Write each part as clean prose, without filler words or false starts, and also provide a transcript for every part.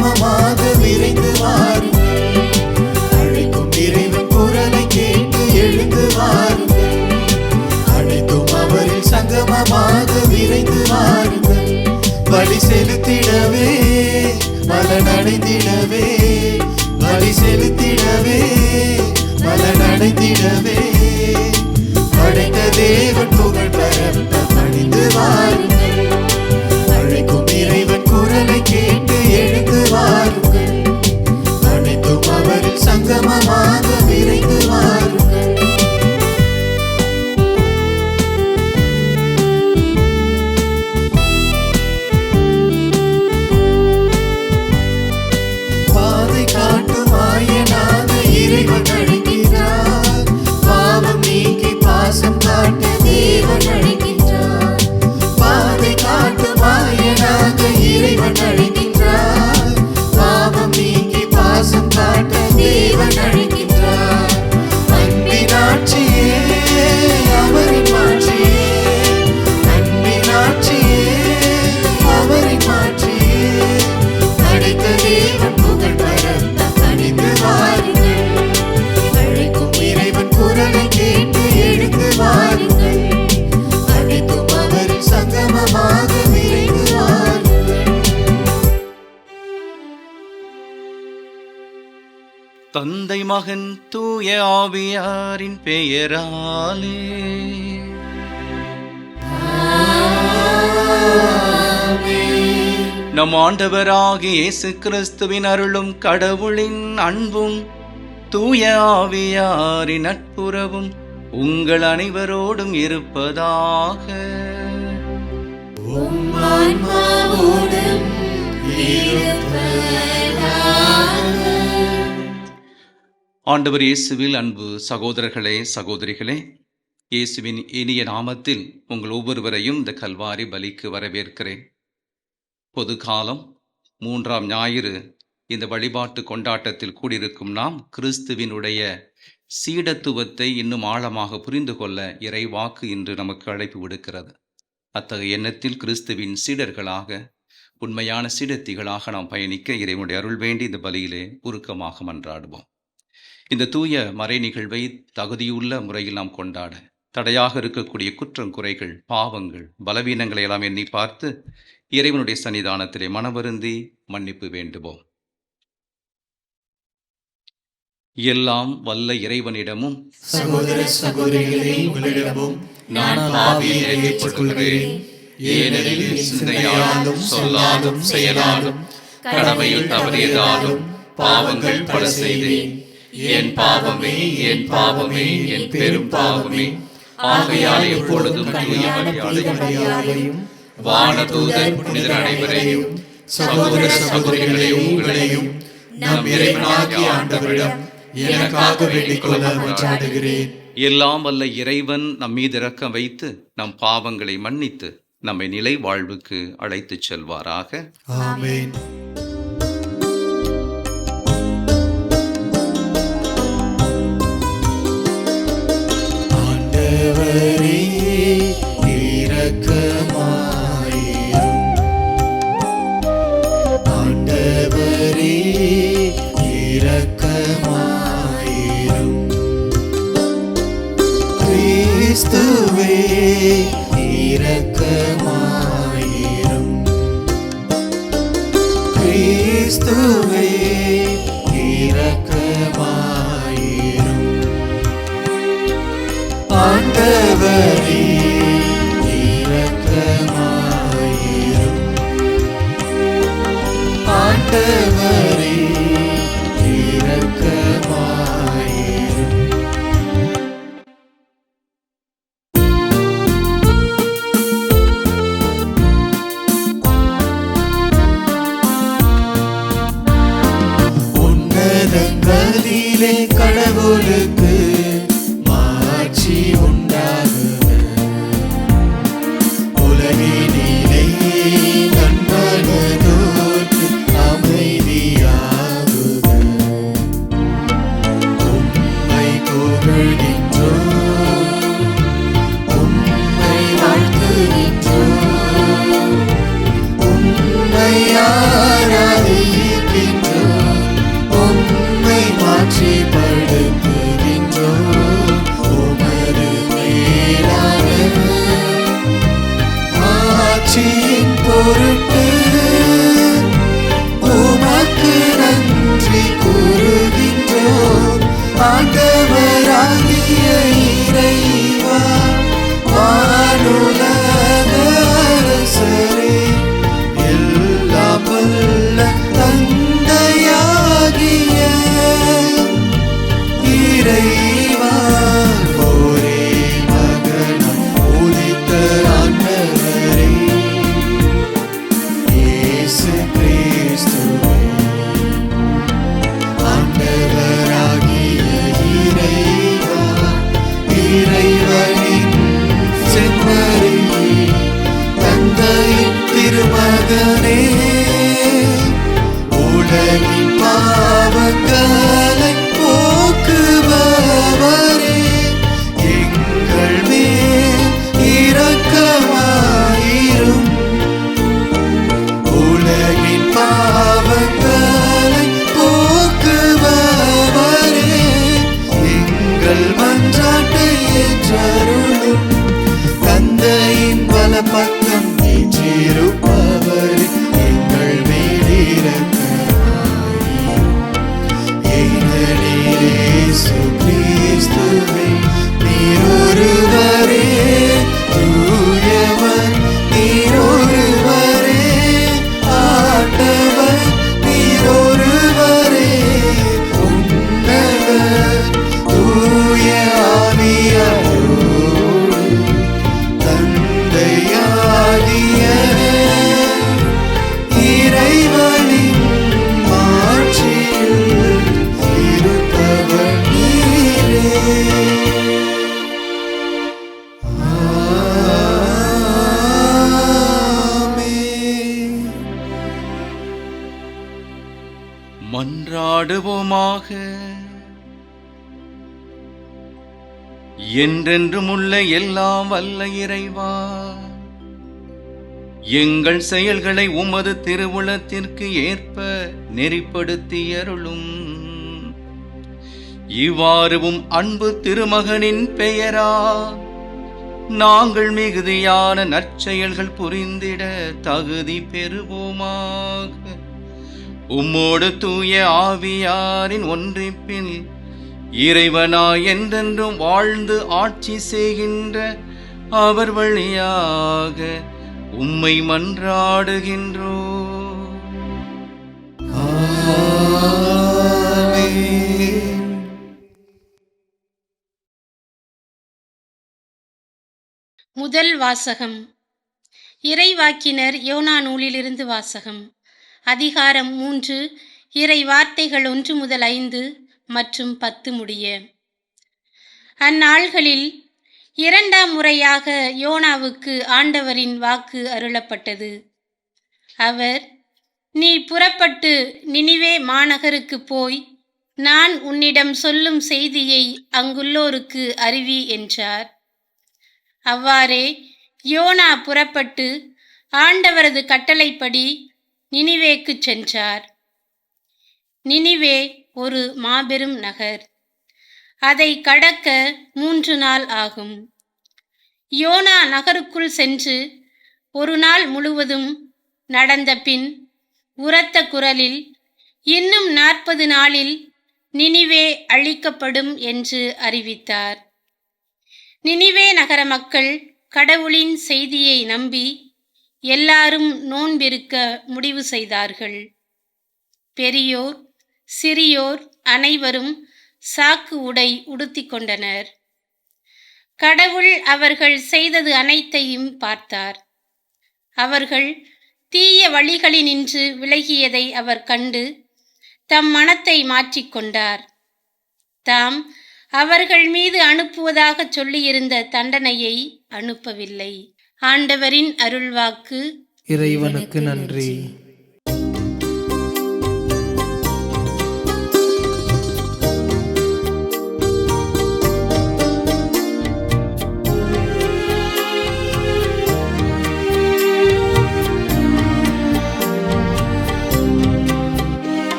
சங்கமமாக விரைந்து வாருங்கள். அழைக்கும் இறைவன் குரலை கேட்டு எழுந்து வாருங்கள். அனைத்தும் அவரில் சங்கமமாக விரைந்து வாருங்கள். பலி செலுத்திடவே பலனடைந்திடவே, பலி செலுத்திடவே பலனடைந்திடவே, படைத்த தேவன் புகழ் பரப்ப பணிந்து வாருங்கள். அழைக்கும் இறைவன் குரலை கேட்டு எழுந்து வாருங்கள். அனைத்தும் அவரில் சங்கமமாக விரைந்து வாருங்கள். பாதை காட்டும் ஆயனாக இறைவன் அழைக்கின்றார். பாவம் நீக்கி பாசம் காட்ட தேவன் அழைக்கின்றார். பாதை காட்டும் ஆயனாக இறைவன் அழைக்கின்றார். பாவம் நீக்கி பாசம் காட்ட தேவன் அழைக்கின்றார். அன்பின் ஆட்சியே அவரின் மாட்சியே, அன்பின் ஆட்சியே அவரின் மாட்சியே, படைத்த தேவன் புகழ் பரப்ப பணிந்து வாருங்கள். அழைக்கும் இறைவன் குரலை கேட்டு எழுந்து வாருங்கள். அனைத்தும் அவரில் சங்கமமாக விரைந்து வாருங்கள். தந்தை மகன் தூய ஆவியாரின் பெயராலே நம் ஆண்டவராகிய இயேசு கிறிஸ்துவின் அருளும் கடவுளின் அன்பும் தூய ஆவியாரின் நட்புறவும் உங்கள் அனைவரோடும் இருப்பதாக. ஆண்டவர் இயேசுவில் அன்பு சகோதரர்களே சகோதரிகளே, இயேசுவின் இனிய நாமத்தில் உங்கள் ஒவ்வொருவரையும் இந்த கல்வாரி பலிக்கு வரவேற்கிறேன். பொது காலம் 3ஆம் ஞாயிறு இந்த வழிபாட்டு கொண்டாட்டத்தில் கூடியிருக்கும் நாம் கிறிஸ்துவினுடைய சீடத்துவத்தை இன்னும் ஆழமாக புரிந்து கொள்ள இறைவாக்கு இன்று நமக்கு அழைப்பு விடுக்கிறது. அத்தகைய எண்ணத்தில் கிறிஸ்துவின் சீடர்களாக, உண்மையான சீடத்திகளாக நாம் பயணிக்க இறைவனுடைய அருள் வேண்டி இந்த பலியிலே உருக்கமாக மன்றாடுவோம். இந்த தூய மறை நிகழ்வை தகுதியுள்ள முறையில் நாம் கொண்டாட தடையாக இருக்கக்கூடிய குற்றம், குறைகள், பாவங்கள், பலவீனங்களை எல்லாம் எண்ணி பார்த்து இறைவனுடைய சன்னிதானத்திலே மனவருந்தி மன்னிப்பு வேண்டுவோம். எல்லாம் வல்ல இறைவனிடமும் சகோதர சகோதரிகளே உங்களிடமும் நான் பாவியை ஏற்றுக்கொள்கிறேன். ஏனெனில் சிந்தையாலும் சொல்லாலும் செயலாலும் கடமையில் தவறியதாலும் பாவங்கள் பல செய்தேன். என் பாவமே, என் பாவமே, என் பெரும் பாவமே. ஆகையால் எப்பொழுதும் தூயவரையும் வானதூதர் புனிதர் அனைவரையும் சகோதர சகோதரிகளை உங்களையும் நம் இறைவனாகிய ஆண்டவரிடம் எனக்காக வேண்டிக் கொள்ள மன்றாடுகிறேன். எல்லாம் வல்ல இறைவன் நம் மீது இரக்கம் வைத்து நம் பாவங்களை மன்னித்து நம்மை நிலை வாழ்வுக்கு அழைத்துச் செல்வாராக. ஆமென். ஆண்டவரே இரக்கமாயிரும். ஆண்டவரே இரக்கமாயிரும். கிறிஸ்துவே இரக்கமாயிரும். கிறிஸ்துவே இரக்கமாயிரும். ஆண்டவரே இரக்கமாயிரும். ஆண்டவரே இரக்கமாயிரும். உன்னதங்களிலே கடவுளுக்கு மாட்சி உண்டாகுக. உலகினிலே நன்மனதோர்க்கு அமைதியாகுக. உம்மை புகழ்கின்றோம், உம்மை வாழ்த்துகின்றோம், உம்மை ஆராதிக்கின்றோம். மகனே, உலகின் பாவங்களை போக்குபவரே, எங்கள் மேல் இரக்கமாயிரும். உலகின் பாவங்களை போக்குபவரே, எங்கள் மன்றாட்டை ஏற்றருளும். தந்தையின் வலப்பக்கம் வீற்றிருப்பவரே, எங்கள் மேல் இரக்கமாயிரும். ஏனெனில் இயேசு கிறிஸ்துவே, நீர் ஒருவரே தூயவர், நீர் ஒருவரே ஆண்டவர், நீர் ஒருவரே உன்னதர். தூய ஆவியாரோடு தந்தையாகிய இறைவனின் மாட்சியில் இருப்பவர் நீரே. ஆமென். மன்றாடுவோமாக. என்றென்றும் உள்ள எல்லாம் வல்ல இறைவா, எங்கள் செயல்களை உமது திருவுளத்திற்கு ஏற்ப நெறிப்படுத்தியருளும். இவ்வாறுவும் அன்பு திருமகனின் பெயரா நாங்கள் மிகுதியான நற்செயல்கள் புரிந்திட தகுதி பெறுவோமாக. உம்மோடு தூய ஆவியாரின் ஒன்றிப்பில் இறைவனாய் என்றென்றும் வாழ்ந்து ஆட்சி செய்கின்ற அவர் வழியாக உம்மை மன்றாடுகின்றோம். ஆமென். முதல் வாசகம். இறைவாக்கினர் யோனா நூலிலிருந்து வாசகம். அதிகாரம் 3, இறை வார்த்தைகள் 1 முதல் 5 மற்றும் 10 முடிய. அந்நாள்களில் 2ஆம் முறையாக யோனாவுக்கு ஆண்டவரின் வாக்கு அருளப்பட்டது. அவர், நீ புறப்பட்டு நினிவே மாநகருக்கு போய் நான் உன்னிடம் சொல்லும் செய்தியை அங்குள்ளோருக்கு அறிவி என்றார். அவ்வாறே யோனா புறப்பட்டு ஆண்டவரது கட்டளைப்படி நினிவேக்குச் சென்றார். நினிவே ஒரு மாபெரும் நகர். அதை கடக்க 3 நாள் ஆகும். யோனா நகருக்குள் சென்று ஒரு நாள் முழுவதும் நடந்த பின் உரத்த குரலில், இன்னும் 40 நாளில் நினிவே அழிக்கப்படும் என்று அறிவித்தார். நினிவே நகர மக்கள் கடவுளின் செய்தியை நம்பி எல்லாரும் நோன்பிருக்க முடிவு செய்தார்கள். பெரியோர் சிறியோர் அனைவரும் சாக்கு உடை உடுத்திக் கொண்டனர். கடவுள் அவர்கள் செய்தது அனைத்தையும் பார்த்தார். அவர்கள் தீய வழிகளினின்று விலகியதை அவர் கண்டு தம் மனத்தை மாற்றிக்கொண்டார். தாம் அவர்கள் மீது அனுப்புவதாக சொல்லியிருந்த தண்டனையை அனுப்பவில்லை. ஆண்டவரின் அருள்வாக்கு. இறைவனுக்கு நன்றி.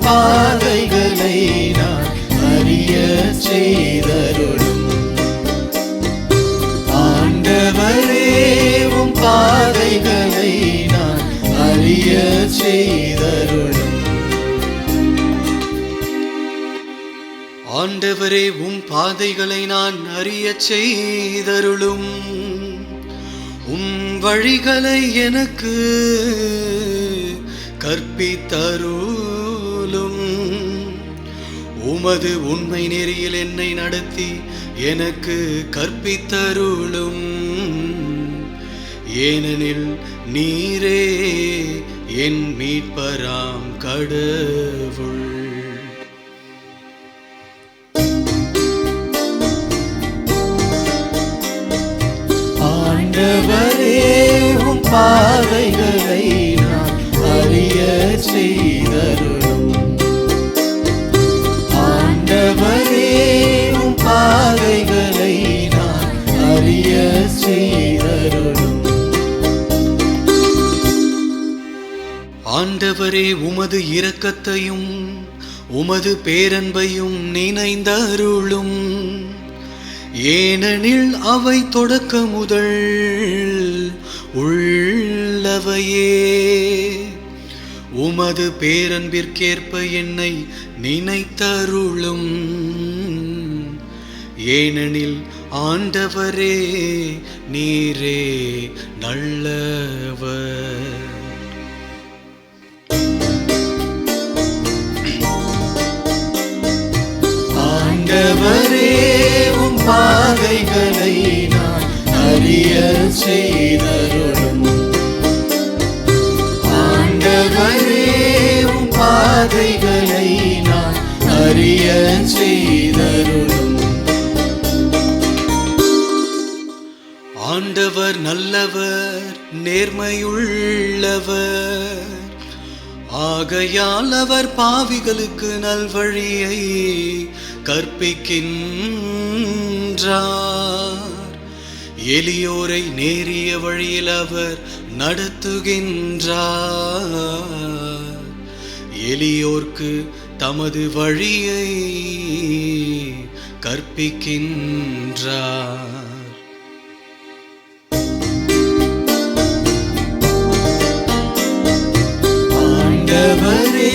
பாதைகளை நான் அறிய செய்தருளும். ஆண்டவரே, உம் பாதைகளை நான் அறிய செய்தருளும். ஆண்டவரே, உம் பாதைகளை நான் அறிய செய்தருளும். உம் வழிகளை எனக்கு கற்பித்தருளும். உமது உண்மை நெறியில் என்னை நடத்தி எனக்கு கற்பித்தருளும். ஏனெனில் நீரே என் மீட்பராம் கடவுள். ஆண்டவரே உம் பாதைகளை நான் அறிய செய்தருளும். ஆண்டவரே உம் பாதைகளை நான் அறிய செய்தருளும். ஆண்டவரே உமது இரக்கத்தையும் உமது பேரன்பையும் நினைந்தருளும். ஏனெனில் அவை தொடக்க முதல் உள்ளவையே. உமது பேரன்பிற்கேற்ப என்னை நினைத்தருளும். ஏனெனில் ஆண்டவரே நீரே நல்லவர். ஆண்டவரே உம் பாதைகளை நான் அறிய செய்தருளும். ஆண்டவரே உம் பாதைகளை நான் அறிய செய்தருளும். ஆண்டவர் நல்லவர், நேர்மையுள்ளவர். ஆகையால் அவர் பாவிகளுக்கு நல்வழியை கற்பிக்கின்றார். எளியோரை நேரிய வழியில் அவர் நடத்துகின்றார். எளியோர்க்கு தமது வழியை கற்பிக்கின்றார். ஆண்டவரே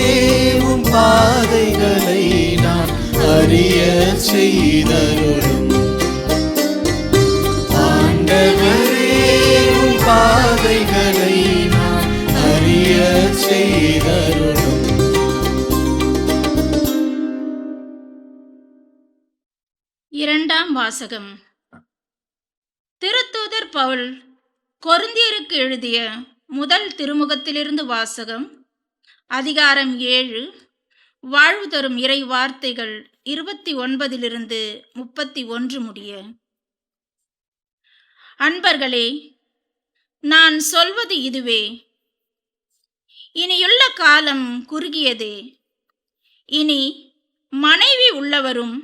உம் பாதைகளை நான் அறிய செய்தருளும். ஆண்டவரே உம் பாதைகளை நான் அறிய செய்தருளும். இரண்டாம் வாசகம். திருத்தூதர் பவுல் கொரிந்தியருக்கு எழுதிய முதல் திருமுகத்திலிருந்து வாசகம். அதிகாரம் 7, வாழ்வு தரும் இறை வார்த்தைகள் 29 31 முடிய. அன்பர்களே, நான் சொல்வது இதுவே: இனியுள்ள காலம் குறுகியதே. இனி மனைவி உள்ளவரும்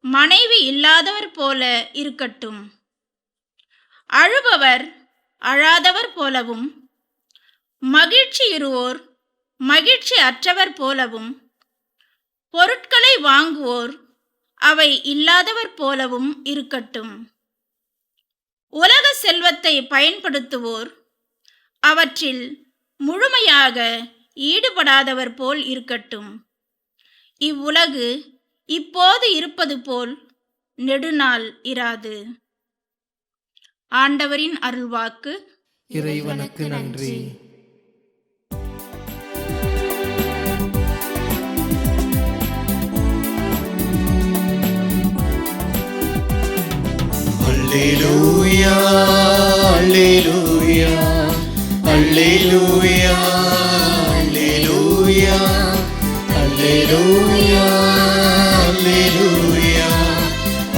மனைவி இல்லாதவர் போல இருக்கட்டும். அழுபவர் அழாதவர் போலவும், மகிழ்ச்சி இருவோர் மகிழ்ச்சி அற்றவர் போலவும், பொருட்களை வாங்குவோர் அவை இல்லாதவர் போலவும் இருக்கட்டும். உலக செல்வத்தை பயன்படுத்துவோர் அவற்றில் முழுமையாக ஈடுபடாதவர் போல் இருக்கட்டும். இவ்வுலகு இப்போது இருப்பது போல் நெடுநாள் இராது. ஆண்டவரின் அருள்வாக்கு. இறைவனுக்கு நன்றி. அல்லேலூயா, அல்லேலூயா, அல்லேலூயா, அல்லேலூயா, அல்லேலூயா, அல்லேலூயா,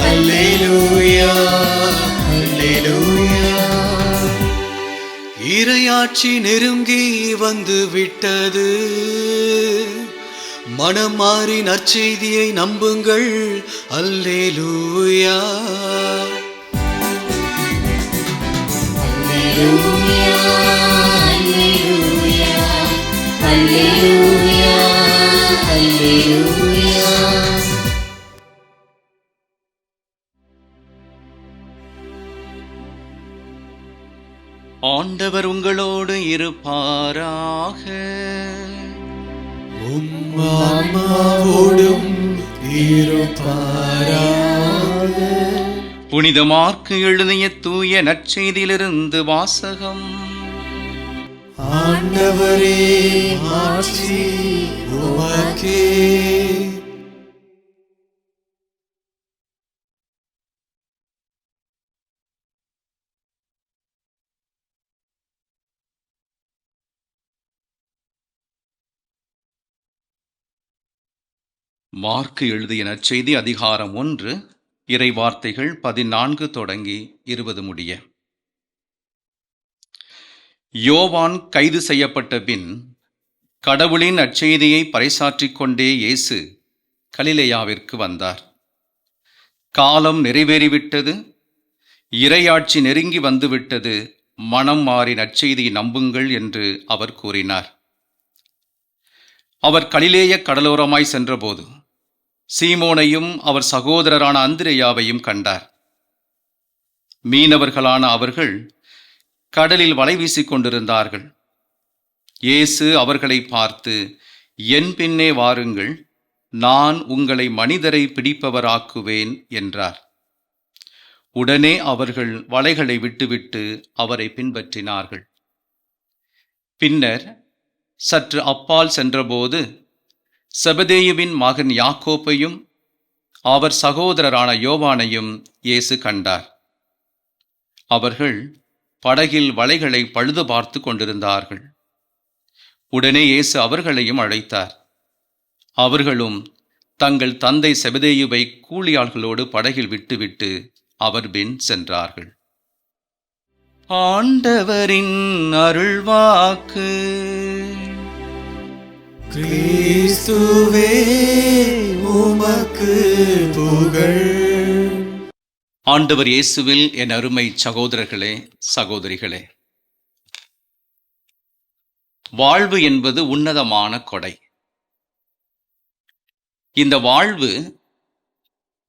அல்லேலூயா, அல்லேலூயா. இறையாட்சி நெருங்கி வந்து விட்டது. மனம் மாறி நற்செய்தியை நம்புங்கள். அல்லேலூயா. Alleluia, Alleluia, Alleluia, Alleluia. ஆண்டவர் உங்களோடு இருப்பாராக. உம் ஆன்மாவோடும் இருப்பாராக. புனித மார்க்கு எழுதிய தூய நற்செய்தியிலிருந்து வாசகம். ஆண்டவரே, மாட்சி உமக்கே. மார்க்கு எழுதிய நற்செய்தி அதிகாரம் 1 இறைவார்த்தைகள் 14 தொடங்கி 20 முடிய. யோவான் கைது செய்யப்பட்ட பின் கடவுளின் நற்செய்தியை பறைசாற்றிக் கொண்டே இயேசு கலிலேயாவிற்கு வந்தார். காலம் நிறைவேறிவிட்டது, இறையாட்சி நெருங்கி வந்துவிட்டது, மனம் மாறி நற்செய்தியை நம்புங்கள் என்று அவர் கூறினார். அவர் கலிலேய கடலோரமாய் சென்றபோது சீமோனையும் அவர் சகோதரரான அந்திரேயாவையும் கண்டார். மீனவர்களான அவர்கள் கடலில் வலை வீசிக் கொண்டிருந்தார்கள். இயேசு அவர்களை பார்த்து, என் பின்னே வாருங்கள், நான் உங்களை மனிதரை பிடிப்பவராக்குவேன் என்றார். உடனே அவர்கள் வலைகளை விட்டுவிட்டு அவரை பின்பற்றினார்கள். பின்னர் சற்று அப்பால் சென்றபோது செபதேயுவின் மகன் யாக்கோப்பையும் அவர் சகோதரரான யோவானையும் இயேசு கண்டார். அவர்கள் படகில் வலைகளை பழுது பார்த்து கொண்டிருந்தார்கள். உடனே இயேசு அவர்களையும் அழைத்தார். அவர்களும் தங்கள் தந்தை செபதேயுவை கூலியாள்களோடு படகில் விட்டுவிட்டு அவர் பின் சென்றார்கள். ஆண்டவரின் அருள்வாக்கு. கிறிஸ்துவே உமக்கு புகழ். ஆண்டவர் இயேசுவில் என் அருமை சகோதரர்களே, சகோதரிகளே, வாழ்வு என்பது உன்னதமான கொடை. இந்த வாழ்வு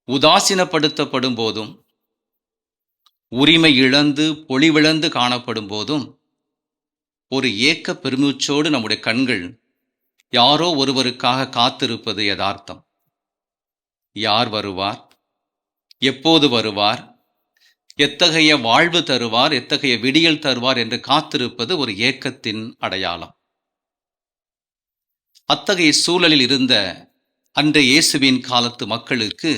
உதாசீனப்படுத்தப்படும் போதும், உரிமை இழந்து பொலிவிழந்து காணப்படும் போதும் ஒரு ஏக்க பெருமூச்சோடு நம்முடைய கண்கள் யாரோ ஒருவருக்காக காத்திருப்பது யதார்த்தம். யார் வருவார், எப்போது வருவார், எத்தகைய வாழ்வு தருவார், எத்தகைய விடியல் தருவார் என்று காத்திருப்பது ஒரு ஏக்கத்தின் அடையாளம். அத்தகைய சூழலில் இருந்த அன்றைய இயேசுவின் காலத்து மக்களுக்கு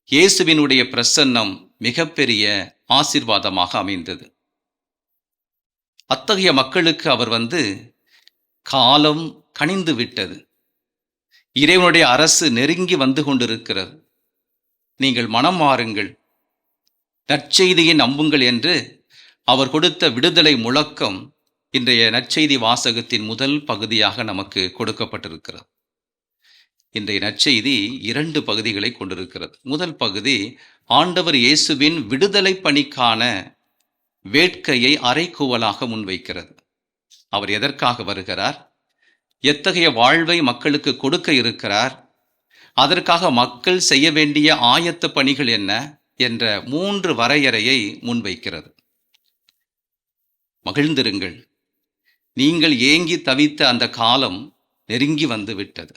இயேசுவினுடைய பிரசன்னம் மிகப்பெரிய ஆசீர்வாதமாக அமைந்தது. அத்தகைய மக்களுக்கு அவர் வந்து, காலம் கனிந்து விட்டது, இறைவனுடைய அரசு நெருங்கி வந்து கொண்டிருக்கிறது, நீங்கள் மனம் மாறுங்கள், நற்செய்தியை நம்புங்கள் என்று அவர் கொடுத்த விடுதலை முழக்கம் இன்றைய நற்செய்தி வாசகத்தின் முதல் பகுதியாக நமக்கு கொடுக்கப்பட்டிருக்கிறது. இன்றைய நற்செய்தி 2 பகுதிகளை கொண்டிருக்கிறது. முதல் பகுதி ஆண்டவர் இயேசுவின் விடுதலை பணிக்கான வேட்கையை அறைகூவலாக முன்வைக்கிறது. அவர் எதற்காக வருகிறார், எத்தகைய வாழ்வை மக்களுக்கு கொடுக்க இருக்கிறார், அதற்காக மக்கள் செய்ய வேண்டிய ஆயத்த பணிகள் என்ன என்ற 3 வரையறையை முன்வைக்கிறது. மகிழ்ந்திருங்கள், நீங்கள் ஏங்கி தவித்த அந்த காலம் நெருங்கி வந்து விட்டது.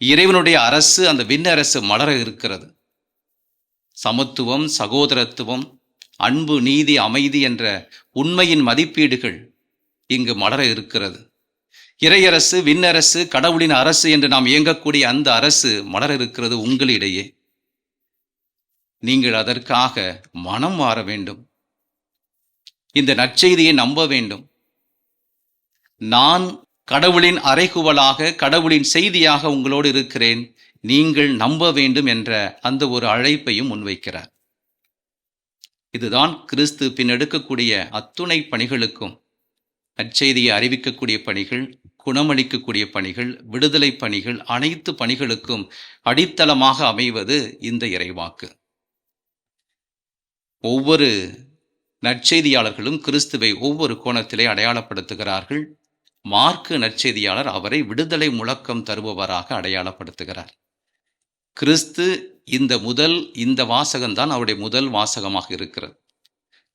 இறைவனுடைய அரசு, அந்த விண்ணரசு மலர இருக்கிறது. சமத்துவம், சகோதரத்துவம், அன்பு, நீதி, அமைதி என்ற உண்மையின் மதிப்பீடுகள் இங்கு மலர இருக்கிறது. இறையரசு, விண்ணரசு, கடவுளின் அரசு என்று நாம் இயங்கக்கூடிய அந்த அரசு மலர இருக்கிறது உங்களிடையே. நீங்கள் அதற்காக மனம் மாற வேண்டும், இந்த நற்செய்தியை நம்ப வேண்டும். நான் கடவுளின் அறைகூவலாக, கடவுளின் செய்தியாக உங்களோடு இருக்கிறேன், நீங்கள் நம்ப வேண்டும் என்ற அந்த ஒரு அழைப்பையும் முன்வைக்கிறார். இதுதான் கிறிஸ்து பின்னெடுக்கக்கூடிய அத்துணை பணிகளுக்கும், நற்செய்தியை அறிவிக்கக்கூடிய பணிகள், குணமளிக்கக்கூடிய பணிகள், விடுதலை பணிகள், அனைத்து பணிகளுக்கும் அடித்தளமாக அமைவது இந்த இறைவாக்கு. ஒவ்வொரு நற்செய்தியாளர்களும் கிறிஸ்துவை ஒவ்வொரு கோணத்திலே அடையாளப்படுத்துகிறார்கள். மார்க்கு நற்செய்தியாளர் அவரை விடுதலை முழக்கம் தருபவராக அடையாளப்படுத்துகிறார். கிறிஸ்து இந்த வாசகம்தான் அவருடைய முதல் வாசகமாக இருக்கிறது.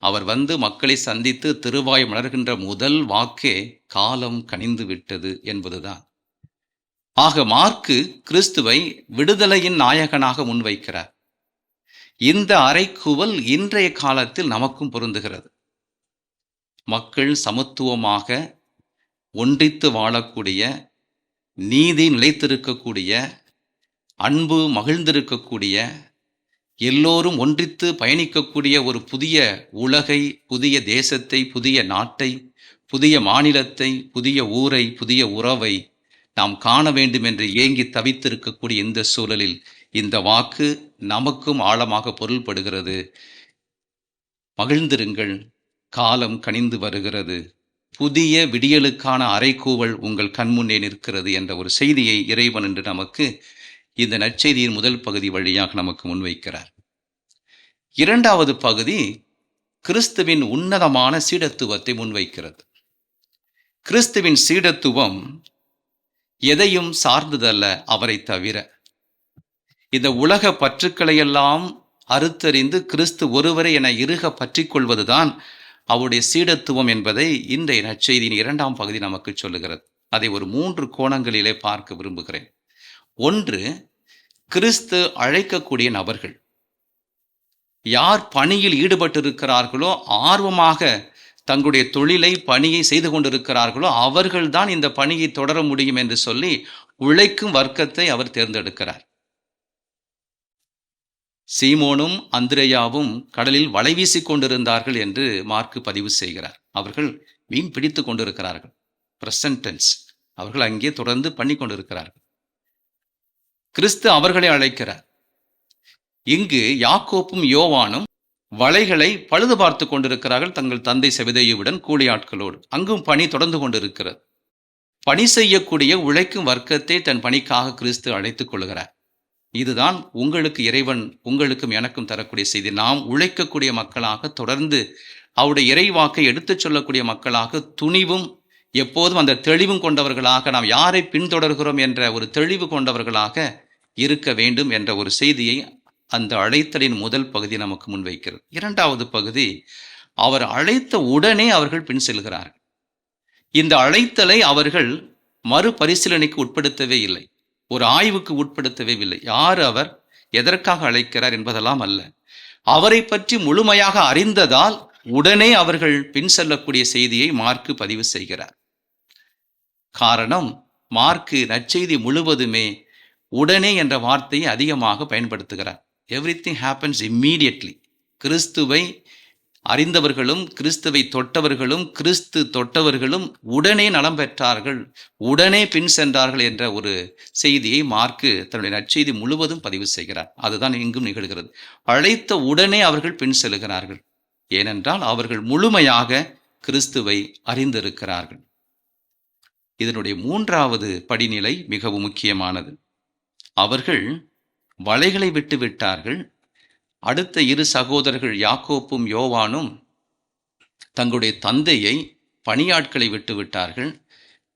அவர் வந்து மக்களை சந்தித்து திருவாய் மலர்கின்ற முதல் வாக்கே காலம் கனிந்து விட்டது என்பதுதான். ஆக மார்க்கு கிறிஸ்துவை விடுதலையின் நாயகனாக முன்வைக்கிறார். இந்த அறைகூவல் இன்றைய காலத்தில் நமக்கும் பொருந்துகிறது. மக்கள் சமத்துவமாக ஒன்றித்து வாழக்கூடிய, நீதி நிலைத்திருக்கக்கூடிய, அன்பு மகிழ்ந்திருக்கக்கூடிய, எல்லோரும் ஒன்றித்து பயணிக்கக்கூடிய ஒரு புதிய உலகை, புதிய தேசத்தை, புதிய நாட்டை, புதிய மாநிலத்தை, புதிய ஊரை, புதிய உறவை நாம் காண வேண்டும் என்று ஏங்கி தவித்திருக்கக்கூடிய இந்த சூழலில் இந்த வாக்கு நமக்கும் ஆழமாக பொருள்படுகிறது. மகிழ்ந்திருங்கள், காலம் கனிந்து வருகிறது, புதிய விடியலுக்கான அறைகூவல் உங்கள் கண்முன்னே நிற்கிறது என்ற ஒரு செய்தியை இறைவன் என்று நமக்கு இந்த நற்செய்தியின் முதல் பகுதி வழியாக நமக்கு முன்வைக்கிறார். இரண்டாவது பகுதி கிறிஸ்துவின் உன்னதமான சீடத்துவத்தை முன்வைக்கிறது. கிறிஸ்துவின் சீடத்துவம் எதையும் சார்ந்ததல்ல, அவரை தவிர. இந்த உலக பற்றுக்களையெல்லாம் அறுத்தறிந்து கிறிஸ்து ஒருவரை என இறுக பற்றிக் கொள்வதுதான் அவருடைய சீடத்துவம் என்பதை இன்றைய நற்செய்தியின் இரண்டாம் பகுதி நமக்கு சொல்லுகிறது. அதை ஒரு 3 கோணங்களிலே பார்க்க விரும்புகிறேன். ஒன்று, கிறிஸ்து அழைக்கக்கூடிய நபர்கள். யார் பணியில் ஈடுபட்டிருக்கிறார்களோ, ஆர்வமாக தங்களுடைய தொழிலை பணியை செய்து கொண்டிருக்கிறார்களோ அவர்கள்தான் இந்த பணியை தொடர முடியும் என்று சொல்லி உழைக்கும் வர்க்கத்தை அவர் தேர்ந்தெடுக்கிறார். சீமோனும் அந்திரேயாவும் கடலில் வலை வீசிக் கொண்டிருந்தார்கள் என்று மார்க்கு பதிவு செய்கிறார். அவர்கள் மீன் பிடித்து கொண்டிருக்கிறார்கள். Present tense. அவர்கள் அங்கே தொடர்ந்து பண்ணி கொண்டிருக்கிறார்கள். கிறிஸ்து அவர்களை அழைக்கிறார். இங்கு யாக்கோப்பும் யோவானும் வலைகளை பழுது பார்த்து கொண்டிருக்கிறார்கள், தங்கள் தந்தை செபதேயுவுடன் கூலியாட்களோடு. அங்கும் பணி தொடர்ந்து கொண்டிருக்கிறது. பணி செய்யக்கூடிய உழைக்கும் வர்க்கத்தை தன் பணிக்காக கிறிஸ்து அழைத்துக் கொள்கிறார். இதுதான் உங்களுக்கு இறைவன் உங்களுக்கும் எனக்கும் தரக்கூடிய செய்தி. நாம் உழைக்கக்கூடிய மக்களாக, தொடர்ந்து அவருடைய இறைவாக்கை எடுத்துச் சொல்லக்கூடிய மக்களாக, துணிவும் எப்போதும் அந்த தெளிவும் கொண்டவர்களாக, நாம் யாரை பின்தொடர்கிறோம் என்ற ஒரு தெளிவு கொண்டவர்களாக இருக்க வேண்டும் என்ற ஒரு செய்தியை அந்த அழைத்தலின் முதல் பகுதி நமக்கு முன்வைக்கிறது. இரண்டாவது பகுதி, அவர் அழைத்த உடனே அவர்கள் பின் செல்கிறார்கள். இந்த அழைத்தலை அவர்கள் மறுபரிசீலனைக்கு உட்படுத்தவே இல்லை, ஒரு ஆய்வுக்கு உட்படுத்தவே இல்லை. யார் அவர், எதற்காக அழைக்கிறார் என்பதெல்லாம் அல்ல. அவரை பற்றி முழுமையாக அறிந்ததால் உடனே அவர்கள் பின் செல்லக்கூடிய செய்தியை மார்க்கு பதிவு செய்கிறார். காரணம், மார்க்கு நற்செய்தி முழுவதுமே உடனே என்ற வார்த்தையை அதிகமாக பயன்படுத்துகிறார். Everything happens immediately. கிறிஸ்துவை அறிந்தவர்களும் கிறிஸ்துவை தொட்டவர்களும் கிறிஸ்து தொட்டவர்களும் உடனே நலம் பெற்றார்கள், உடனே பின் சென்றார்கள் என்ற ஒரு செய்தியை மார்க்கு தன்னுடைய நற்செய்தி முழுவதும் பதிவு செய்கிறார். அதுதான் இங்கும் நிகழ்கிறது. அழைத்த உடனே அவர்கள் பின் செல்கிறார்கள். ஏனென்றால் அவர்கள் முழுமையாக கிறிஸ்துவை அறிந்திருக்கிறார்கள். இதனுடைய மூன்றாவது படிநிலை மிகவும் முக்கியமானது. அவர்கள் வலைகளை விட்டு விட்டார்கள். அடுத்த 2 சகோதரர்கள் யாக்கோப்பும் யோவானும் தங்களுடைய தந்தையை, பணியாட்களை விட்டு விட்டார்கள்,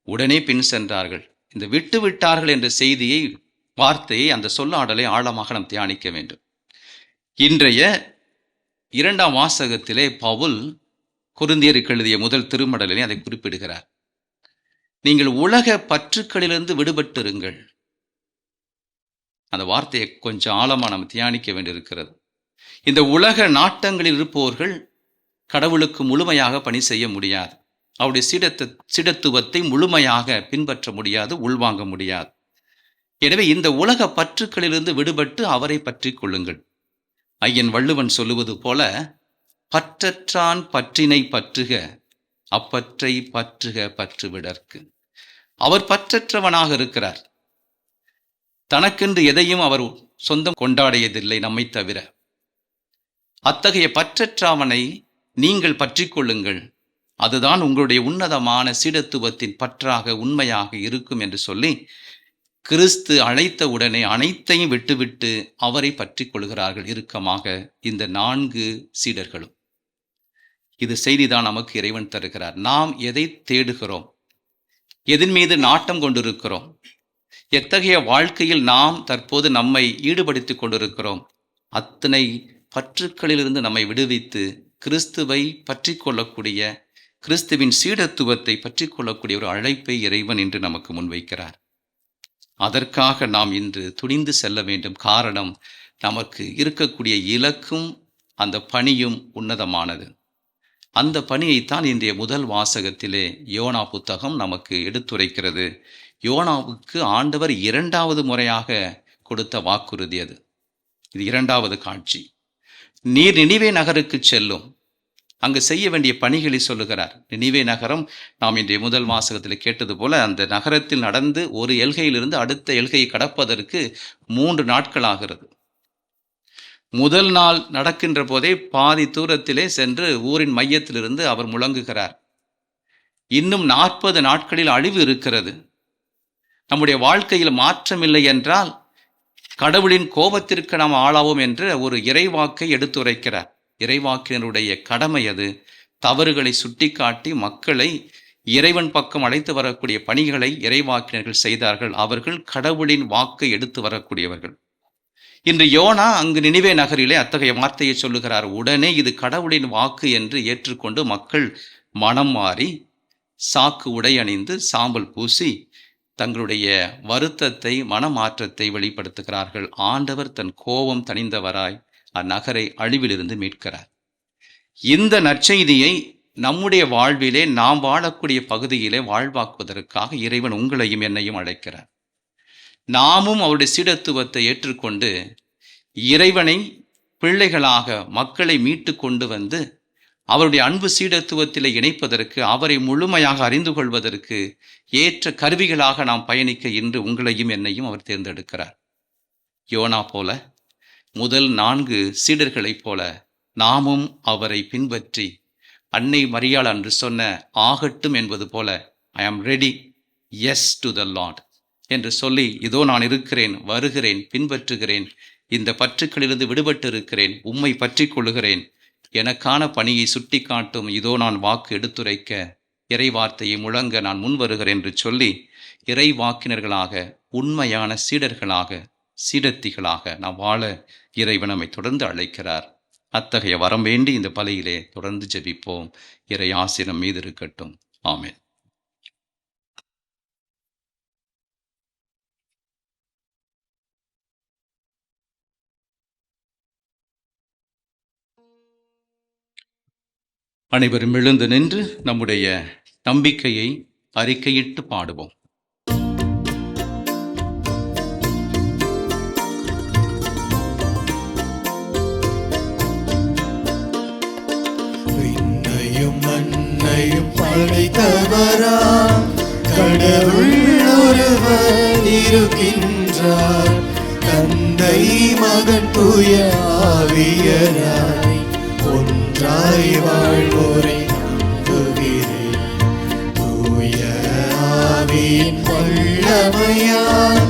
உடனே பின் சென்றார்கள். இந்த விட்டு விட்டார்கள் என்ற செய்தியை, வார்த்தையை, அந்த சொல்லாடலை ஆழமாக நாம் தியானிக்க வேண்டும். இன்றைய 2ஆம் வாசகத்திலே பவுல் கொரிந்தியருக்கு எழுதிய முதல் திருமடலிலே அதை குறிப்பிடுகிறார். நீங்கள் உலக பற்றுக்களிலிருந்து விடுபட்டிருங்கள். அந்த வார்த்தையை கொஞ்சம் ஆழமாக நாம் தியானிக்க வேண்டியிருக்கிறது. இந்த உலக நாட்டங்களில் இருப்பவர்கள் கடவுளுக்கு முழுமையாக பணி செய்ய முடியாது. அவருடைய சீடத்துவத்தை முழுமையாக பின்பற்ற முடியாது, உள்வாங்க முடியாது. எனவே இந்த உலக பற்றுக்களிலிருந்து விடுபட்டு அவரை பற்றி கொள்ளுங்கள். ஐயன் வள்ளுவன் சொல்லுவது போல, பற்றற்றான் பற்றினை பற்றுக, அப்பற்றை பற்றுக பற்றுவிடற்கு. அவர் பற்றற்றவனாக இருக்கிறார். தனக்கென்று எதையும் அவர் சொந்தம் கொண்டாடியதில்லை நம்மை தவிர. அத்தகைய பற்றற்றவனை நீங்கள் பற்றி கொள்ளுங்கள். அதுதான் உங்களுடைய உன்னதமான சீடத்துவத்தின் பற்றாக, உண்மையாக இருக்கும் என்று சொல்லி கிறிஸ்து அழைத்த உடனே அனைத்தையும் விட்டுவிட்டு அவரை பற்றி கொள்கிறார்கள் இறுக்கமாக இந்த 4 சீடர்களும். இது செய்திதான் நமக்கு இறைவன் தருகிறார். நாம் எதை தேடுகிறோம், எதன் மீது நாட்டம் கொண்டிருக்கிறோம், எத்தகைய வாழ்க்கையில் நாம் தற்போது நம்மை ஈடுபடுத்திக் கொண்டிருக்கிறோம், அத்தனை பற்றுக்களிலிருந்து நம்மை விடுவித்து கிறிஸ்துவை பற்றி கொள்ளக்கூடிய, கிறிஸ்துவின் சீடத்துவத்தை பற்றி கொள்ளக்கூடிய ஒரு அழைப்பை இறைவன் இன்று நமக்கு முன்வைக்கிறார். அதற்காக நாம் இன்று துணிந்து செல்ல வேண்டும். காரணம், நமக்கு இருக்கக்கூடிய இலக்கும் அந்த பணியும் உன்னதமானது. அந்த பணியைத்தான் இன்றைய முதல் வாசகத்திலே யோனா புத்தகம் நமக்கு எடுத்துரைக்கிறது. யோனாவுக்கு ஆண்டவர் 2வது முறையாக கொடுத்த வாக்குறுதி அது. இது 2வது காட்சி. நீர் நினிவே நகருக்கு செல்லும், அங்கு செய்ய வேண்டிய பணிகளை சொல்லுகிறார். நினிவே நகரம், நாம் இன்றைய முதல் வாசகத்தில் கேட்டது போல, அந்த நகரத்தில் நடந்து ஒரு எல்கையிலிருந்து அடுத்த எல்கையை கடப்பதற்கு 3 நாட்கள் ஆகிறது. முதல் நாள் நடக்கின்ற போதே பாதி தூரத்திலே சென்று ஊரின் மையத்திலிருந்து அவர் முழங்குகிறார். இன்னும் 40 நாட்களில் அழிவு இருக்கிறது. நம்முடைய வாழ்க்கையில் மாற்றமில்லை என்றால் கடவுளின் கோபத்திற்கு நாம் ஆளாவோம் என்ற ஒரு இறைவாக்கை எடுத்துரைக்கிறார். இறைவாக்கினருடைய கடமை அது. தவறுகளை சுட்டிக்காட்டி மக்களை இறைவன் பக்கம் அழைத்து வரக்கூடிய பணிகளை இறைவாக்கினர்கள் செய்தார்கள். அவர்கள் கடவுளின் வாக்கை எடுத்து வரக்கூடியவர்கள். இன்று யோனா அங்கு நினிவே நகரிலே அத்தகைய வார்த்தையை சொல்லுகிறார். உடனே இது கடவுளின் வாக்கு என்று ஏற்றுக்கொண்டு மக்கள் மனம் மாறி சாக்கு உடை அணிந்து சாம்பல் பூசி தங்களுடைய வருத்தத்தை, மனமாற்றத்தை வெளிப்படுத்துகிறார்கள். ஆண்டவர் தன் கோபம் தணிந்தவராய் அந்நகரை அழிவிலிருந்து மீட்கிறார். இந்த நற்செய்தியை நம்முடைய வாழ்விலே, நாம் வாழக்கூடிய பகுதியிலே வாழ்வாக்குவதற்காக இறைவன் உங்களையும் என்னையும் அழைக்கிறார். நாமும் அவருடைய சீடத்துவத்தை ஏற்றுக்கொண்டு இறைவனை பிள்ளைகளாக மக்களை மீட்டு கொண்டு வந்து அவருடைய அன்பு சீடத்துவத்திலே இணைப்பதற்கு, அவரை முழுமையாக அறிந்து கொள்வதற்கு ஏற்ற கருவிகளாக நாம் பயணிக்க இன்று உங்களையும் என்னையும் அவர் தேர்ந்தெடுக்கிறார். யோனா போல, முதல் 4 சீடர்களைப் போல நாமும் அவரை பின்பற்றி அன்னை மரியாள் அன்று சொன்ன ஆகட்டும் என்பது போல, I am ready, yes to the lord என்று சொல்லி, இதோ நான் இருக்கிறேன், வருகிறேன், பின்பற்றுகிறேன், இந்த பற்றுக்களிலிருந்து விடுபட்டு இருக்கிறேன், உம்மை பற்றி கொள்ளுகிறேன், எனக்கான பணியை சுட்டி காட்டும், இதோ நான் வாக்கு எடுத்துரைக்க, இறை வார்த்தையை முழங்க நான் முன் வருகிறேன் என்று சொல்லி இறை வாக்கினர்களாக, உண்மையான சீடர்களாக, சீடத்திகளாக நாம் வாழ இறைவன் நம்மை தொடர்ந்து அழைக்கிறார். அத்தகைய வரம் வேண்டி இந்த பலியிலே தொடர்ந்து ஜெபிப்போம். இறை ஆசீர்வாதம் மீது இருக்கட்டும். ஆமென். அனைவரும் எழுந்து நின்று நம்முடைய நம்பிக்கையை அறிக்கையிட்டு பாடுவோம். விண்ணையும் மண்ணையும் படைத்தவராம் கடவுள் ஒருவர் இருக்கின்றார். தந்தை, மகன், தூய ஆவியராய் ஒன்றாய் வாழ்வோரை நம்புகிறேன். தூய ஆவியின் வல்லமையால்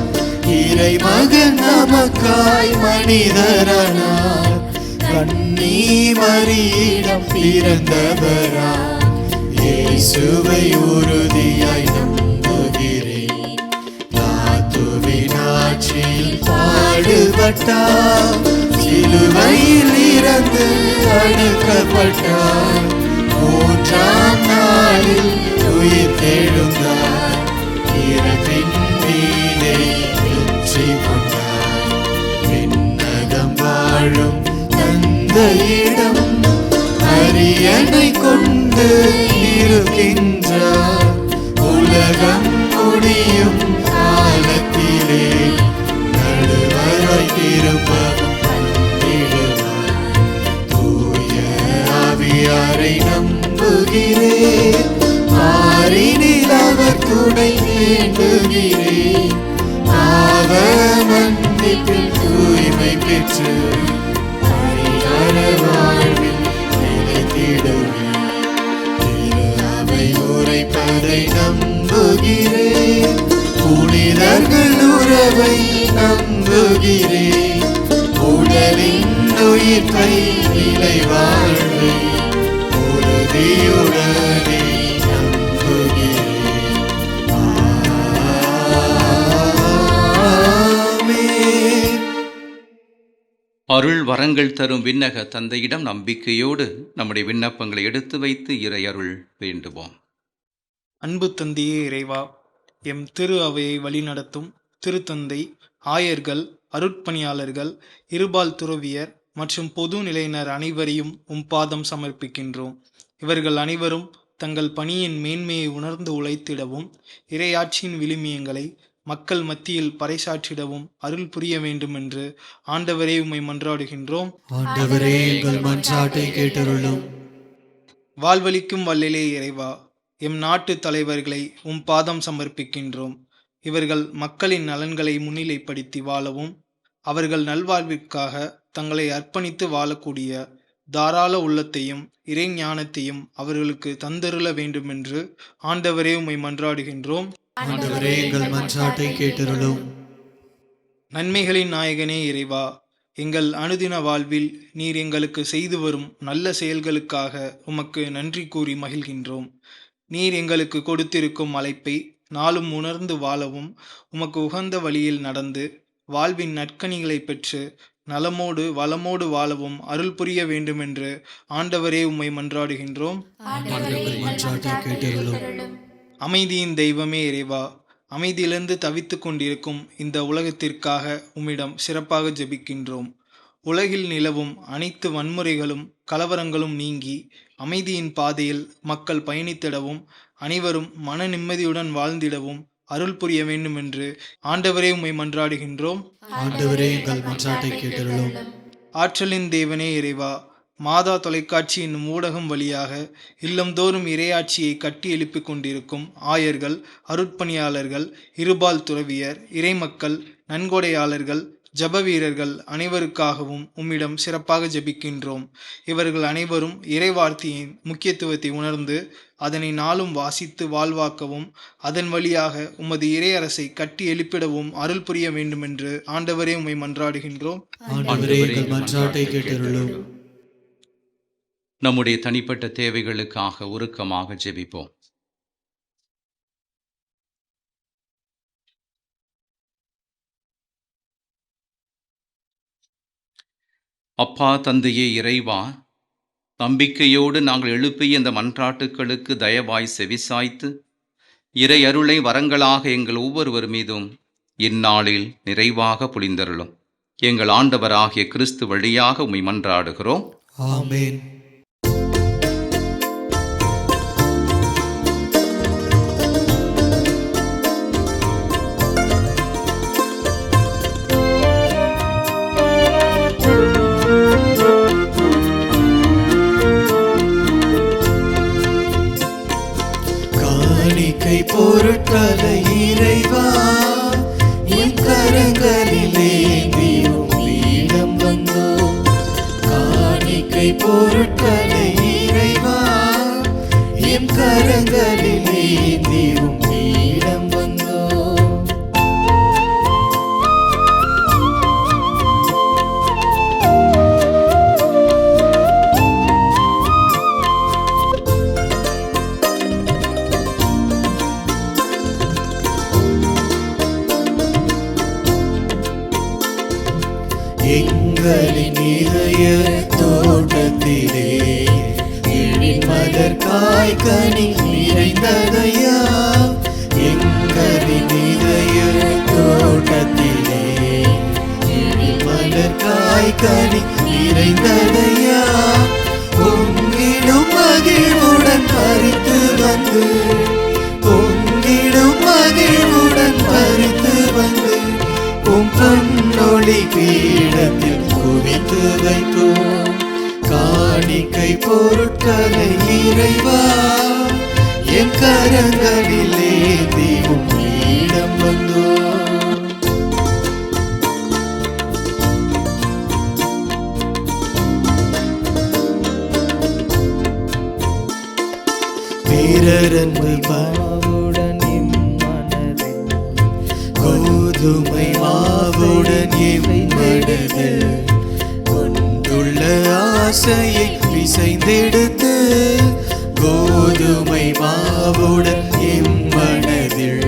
இறை மகன் நமக்காய் மனிதரானார். கன்னி மரியிடம் பிறந்தவராம் இயேசுவை உறுதியாய் நம்புகிறேன். தாத்துவின் ஆட்சியில் பாடுபட்டார், சிலுவையில் இறந்து அடக்கப்பட்டார், 3ஆம் நாளில் உயிர் தெழுந்தார், இறப்பின் மீதே வெற்றி கொண்டார். விண்ணகம் வாழும் தந்தையிடம் அரியணை கொண்டு இருக்கின்றார். உலகம் முடியும் காலத்திலே நடுவராய் திரும்பவும் ஆவியாரை நம்புகிறேன். மாறினில் அவர் துணை வேண்டுகிறேன். பாவ மன்னிப்பில் தூய்மை பெற்று பரிகார வாழ்வில் நிலைத்திடுவேன். திரு அவை உரைப்பதை நம்புகிறேன். புனிதர்கள் உறவை நம்புகிறேன். உடலின் உயிர்ப்பை நிலை வாழ்வை உறுதியுடனே நம்புகிறேன். ஆமென். அருள் வரங்கள் தரும் விண்ணக தந்தையிடம் நம்பிக்கையோடு நம்முடைய விண்ணப்பங்களை எடுத்து வைத்து இறை அருள் வேண்டுவோம். அன்பு தந்தையே இறைவா, எம் திரு அவையை வழிநடத்தும் திருத்தந்தை, ஆயர்கள், அருட்பணியாளர்கள், இருபால் துறவியர் மற்றும் பொது நிலையினர் அனைவரையும் உம் பாதம் சமர்ப்பிக்கின்றோம். இவர்கள் அனைவரும் தங்கள் பணியின் மேன்மையை உணர்ந்து உழைத்திடவும், இறையாட்சியின் விழுமியங்களை மக்கள் மத்தியில் பறைசாற்றிடவும் அருள் புரிய வேண்டும் என்று ஆண்டவரே உம்மை மன்றாடுகின்றோம். ஆண்டவரே, எங்கள் மன்றாட்டை கேட்டருளும். வாழ்வளிக்கும் வல்லிலே இறைவா, எம் நாட்டு தலைவர்களை உம் பாதம் சமர்ப்பிக்கின்றோம். இவர்கள் மக்களின் நலன்களை முன்னிலைப்படுத்தி வாழவும், அவர்கள் நல்வாழ்விற்காக தங்களை அர்ப்பணித்து வாழக்கூடிய தாராள உள்ளத்தையும் இறைஞானத்தையும் அவர்களுக்கு தந்தருள வேண்டுமென்று ஆண்டவரே உம்மை மன்றாடுகின்றோம். ஆண்டவரே, எங்கள் மன்றாட்டை கேட்டருளும். நன்மைகளின் நாயகனே இறைவா, எங்கள் அனுதின வாழ்வில் நீர் எங்களுக்கு செய்து வரும் நல்ல செயல்களுக்காக உமக்கு நன்றி கூறி மகிழ்கின்றோம். நீர் எங்களுக்கு கொடுத்திருக்கும் அழைப்பை நாளும் உணர்ந்து வாழவும், உமக்கு உகந்த வழியில் நடந்து வாழ்வின் நற்கனிகளை பெற்று நலமோடு வளமோடு வாழவும் அருள் புரிய வேண்டுமென்று ஆண்டவரே உம்மை மன்றாடுகின்றோம். எங்கள் மன்றாட்டை கேட்டருளும். அமைதியின் தெய்வமே இறைவா, அமைதியிலிருந்து தவித்து கொண்டிருக்கும் இந்த உலகத்திற்காக உம்மிடம் சிறப்பாக ஜெபிக்கின்றோம். உலகில் நிலவும் அனைத்து வன்முறைகளும் கலவரங்களும் நீங்கி அமைதியின் பாதையில் மக்கள் பயணித்திடவும், அனைவரும் மன நிம்மதியுடன் வாழ்ந்திடவும் அருள் புரிய வேண்டும் என்று ஆண்டவரே உம்மை மன்றாடுகின்றோம். ஆண்டவரே, எங்கள் மன்றாட்டை கேட்டருளும். ஆற்றலின் தேவனே இறைவா, மாதா தொலைக்காட்சி என்னும் ஊடகம் வழியாக இல்லந்தோறும் இறையாட்சியை கட்டி எழுப்பிக் கொண்டிருக்கும் ஆயர்கள், அருட்பணியாளர்கள், இருபால் துறவியர், இறைமக்கள், நன்கொடையாளர்கள், ஜப வீரர்கள் அனைவருக்காகவும் உம்மிடம் சிறப்பாக ஜெபிக்கின்றோம். இவர்கள் அனைவரும் இறைவார்த்தையின் முக்கியத்துவத்தை உணர்ந்து அதனை நாளும் வாசித்து வாழ்வாக்கவும், அதன் வழியாக உமது இறையரசை கட்டி எழுப்பிடவும் அருள் புரிய வேண்டுமென்று ஆண்டவரே உம்மை மன்றாடுகின்றோம். ஆண்டவரே, எங்கள் மன்றாட்டை கேட்டருளும். நம்முடைய தனிப்பட்ட தேவைகளுக்காக உருக்கமாக ஜெபிப்போம். அப்பா, தந்தையே இறைவா, நம்பிக்கையோடு நாங்கள் எழுப்பிய இந்த மன்றாட்டுக்களுக்கு தயவாய் செவிசாய்த்து இறை அருளை வரங்களாக எங்கள் ஒவ்வொருவர் மீதும் இந்நாளில் நிறைவாக பொழிந்தருளும். எங்கள் ஆண்டவராகிய கிறிஸ்து வழியாக உம்மை மன்றாடுகிறோம். ஆமென். காணிக்கை பொருட்களை இறைவா, என் கரங்களிலே உம்மிடம் வந்தோம். காணிக்கை பொருட்களை இறைவா, என் கரங்களிலே உம்மிடம் வந்தோம். எங்களின் இதய தோட்டத்திலே எழில் மலர் காய்கனி நிறைந்ததையா. எங்களின் இதய தோட்டத்திலே எழில் மலர் காய்கனி நிறைந்ததையா. பொங்கிடும் மகிழ்வுடன் பறித்து வந்து, பொங்கிடும் மகிழ்வுடன் பறித்து வந்து உம் பொன்னொளி பீடத்தில் குவித்து வைத்தோம். காணிக்கை பொருட்களை இறைவா, என் கரங்களிலே உம்மிடம் வந்தோம். பிறரன்பு மாவுடன் இம்மனதில், கோதுமை மாவுடன் இம்மனதில் கொண்டுள்ள ஆசையை பிசைந்தெடுத்து, கோதுமை மாவுடன் இம்மனதில்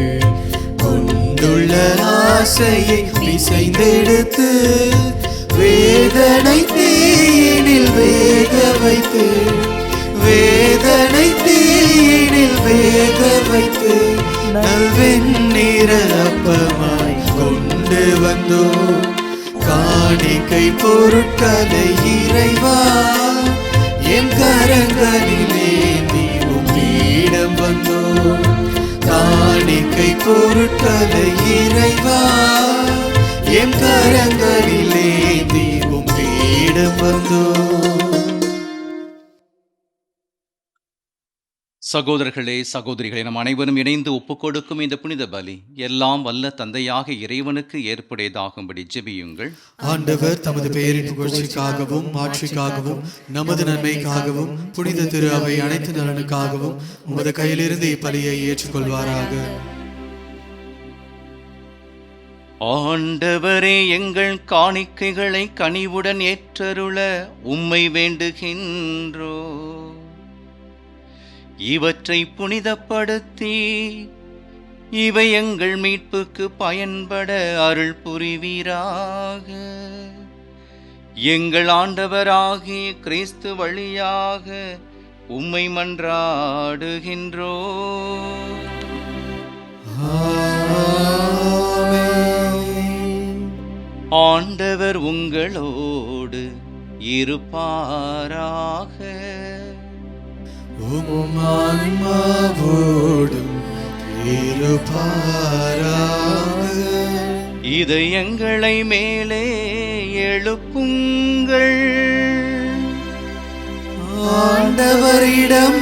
கொண்டுள்ள ஆசையை பிசைந்தெடுத்து, வேதனை தீயினில் வேக வைத்து, வேதனை தீயினில் வேக வைத்து நல்வெண்ணிற அப்பமாய் கொண்டு வந்தோம். காணிக்கை பொருட்களை இறைவா, என் கரங்களிலே உம்மிடம் வந்தோம். காணிக்கை பொருட்களை இறைவா, என் கரங்களிலே உம்மிடம் வந்தோம். சகோதரர்களே, சகோதரிகளே, நம் அனைவரும் இணைந்து ஒப்புக்கொடுக்கும் இந்த புனித பலி எல்லாம் வல்ல தந்தையாக இறைவனுக்கு ஏற்புடையதாகும்படி ஜெபியுங்கள். ஆண்டவர் தமது பெயரின் புகழ்ச்சிக்காகவும் மாட்சிக்காகவும் நமது நன்மைக்காகவும் புனித திரு அவை அனைத்து நலனுக்காகவும் உமது கையிலிருந்து இப்பலியை ஏற்றுக்கொள்வாராக. ஆண்டவரே, எங்கள் காணிக்கைகளை கனிவுடன் ஏற்றருள உம்மை வேண்டுகின்றோ. இவற்றை புனிதப்படுத்தி இவை எங்கள் மீட்புக்கு பயன்பட அருள் புரிவீராக. எங்கள் ஆண்டவராகிய கிறிஸ்து வழியாக உம்மை மன்றாடுகின்றோ. ஆண்டவர் உங்களோடு இருப்பாராக. உம் ஆன்மாவோடும் இருப்பாராக. இதயங்களை மேலே எழுப்புங்கள். ஆண்டவரிடம்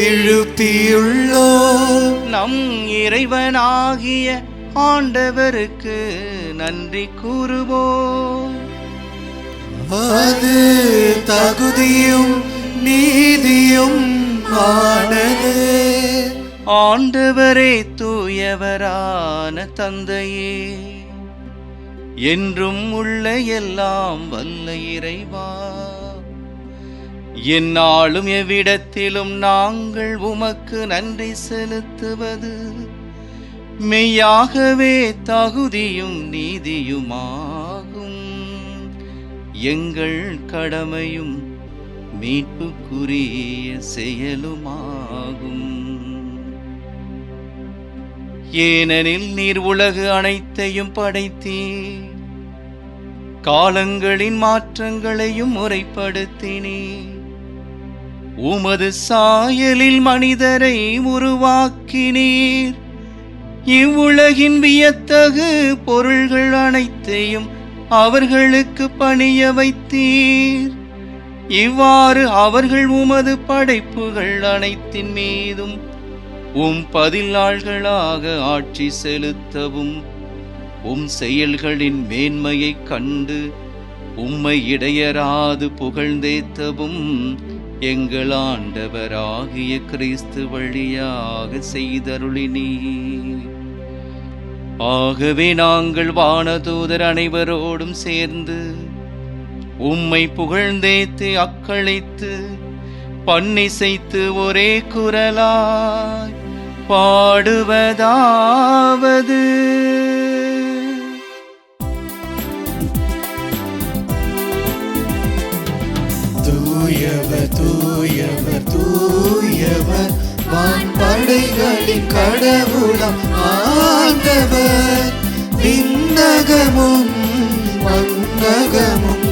எழுப்பியுள்ளோம். நம் இறைவனாகிய ஆண்டவருக்கு நன்றி கூறுவோம். அது தகுதியும் நீதியும் ஆனது. ஆண்டவரே, தூயவரான தந்தையே, என்றும் உள்ள எல்லாம் வல்ல இறைவா, எந்நாளும் எவ்விடத்திலும் நாங்கள் உமக்கு நன்றி செலுத்துவது மெய்யாகவே தகுதியும் நீதியுமாகும். எங்கள் கடமையும் மீட்புக்குரிய செயலுமாகும். ஏனெனில் நீர் உலகு அனைத்தையும் படைத்தீர், காலங்களின் மாற்றங்களையும் முறைப்படுத்தினீர். உமது சாயலில் மனிதரை உருவாக்கினீர். இவ்வுலகின் வியத்தகு பொருள்கள் அனைத்தையும் அவர்களுக்கு பணிய வைத்தீர். இவ்வாறு அவர்கள் உமது படைப்புகள் அனைத்தின் மீதும் உம் பதிலாள்களாக ஆட்சி செலுத்தவும் உம் செயல்களின் மேன்மையைக் கண்டு உம்மை இடையராது புகழ்ந்தேத்தவும் எங்கள் ஆண்டவராகிய கிறிஸ்து வழியாக செய்தருளினீர். ஆகவே நாங்கள் வானதூதர் அனைவரோடும் சேர்ந்து உம்மை புகழ்ந்தேத்து அக்களித்து பன்னிசைத்து ஒரே குரலாய் பாடுவதாவது: தூயவர் தூயவர் தூயவர் வான்படைகளின் கடவுளாம் ஆண்டவர். விண்ணகமும் மண்ணகமும்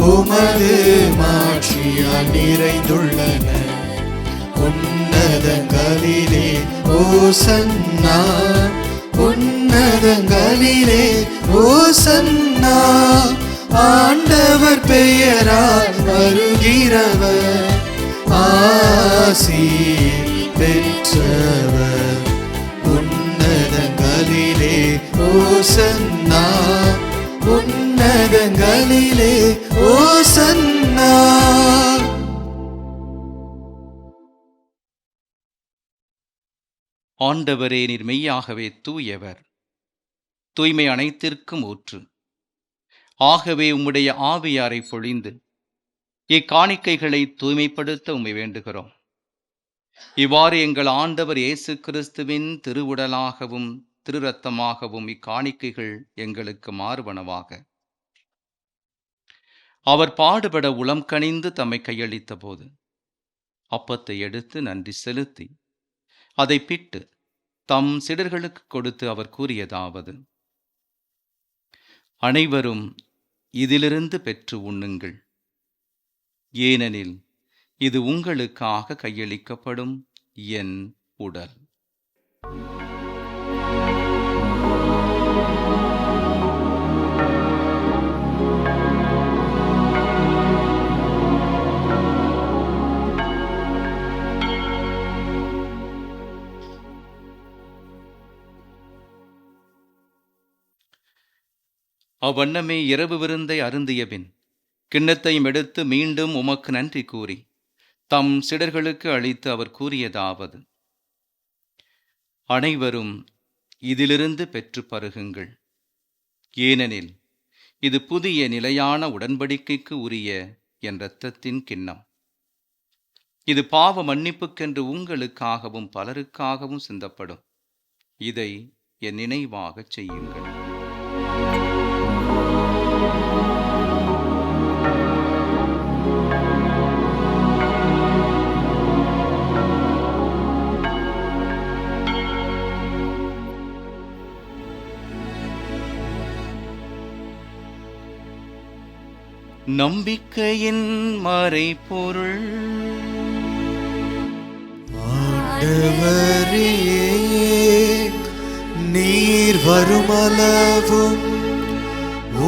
உமது மாட்சியால் நிறைந்துள்ளன. உன்னதங்களிலே ஓசன்னா, உன்னதங்களிலே ஓசன்னா. ஆண்டவர் பெயரால் வருகிறவர் ஆசி பெற்றவர். உன்னதங்களிலே ஓசன்னா, உன்னதங்களிலே ஓசன்னா. ஆண்டவரே, நீர் மெய்யாகவே தூயவர், தூய்மை அனைத்திற்கும் ஊற்று. ஆகவே உம்முடைய ஆவியாரை பொழிந்து இக்காணிக்கைகளை தூய்மைப்படுத்த உம்மை வேண்டுகிறோம். இவ்வாறு எங்கள் ஆண்டவர் இயேசு கிறிஸ்துவின் திருவுடலாகவும் திரு இரத்தமாகவும் இக்காணிக்கைகள் எங்களுக்கு மாறுவனவாக. அவர் பாடுபட உளம் கனிந்து தம்மை கையளித்த போது அப்பத்தை எடுத்து நன்றி செலுத்தி அதை பிட்டு தம் சீடர்களுக்கு கொடுத்து அவர் கூறியதாவது: அனைவரும் இதிலிருந்து பெற்று உண்ணுங்கள். ஏனெனில் இது உங்களுக்காக கையளிக்கப்படும் என் உடல். அவ்வண்ணமே இரவு விருந்தை அருந்தியபின் கிண்ணத்தையும் எடுத்து மீண்டும் உமக்கு நன்றி கூறி தம் சிடர்களுக்கு அளித்து அவர் கூறியதாவது: அனைவரும் இதிலிருந்து பெற்று பருகுங்கள். ஏனெனில் இது புதிய நிலையான உடன்படிக்கைக்கு உரிய என் இரத்தத்தின் கிண்ணம். இது பாவ மன்னிப்புக்கென்று உங்களுக்காகவும் பலருக்காகவும் சிந்தப்படும். இதை என் நினைவாகச் செய்யுங்கள். நம்பிக்கையின் மறைபொருள். ஆண்டவரே, நீர் வருமளவும்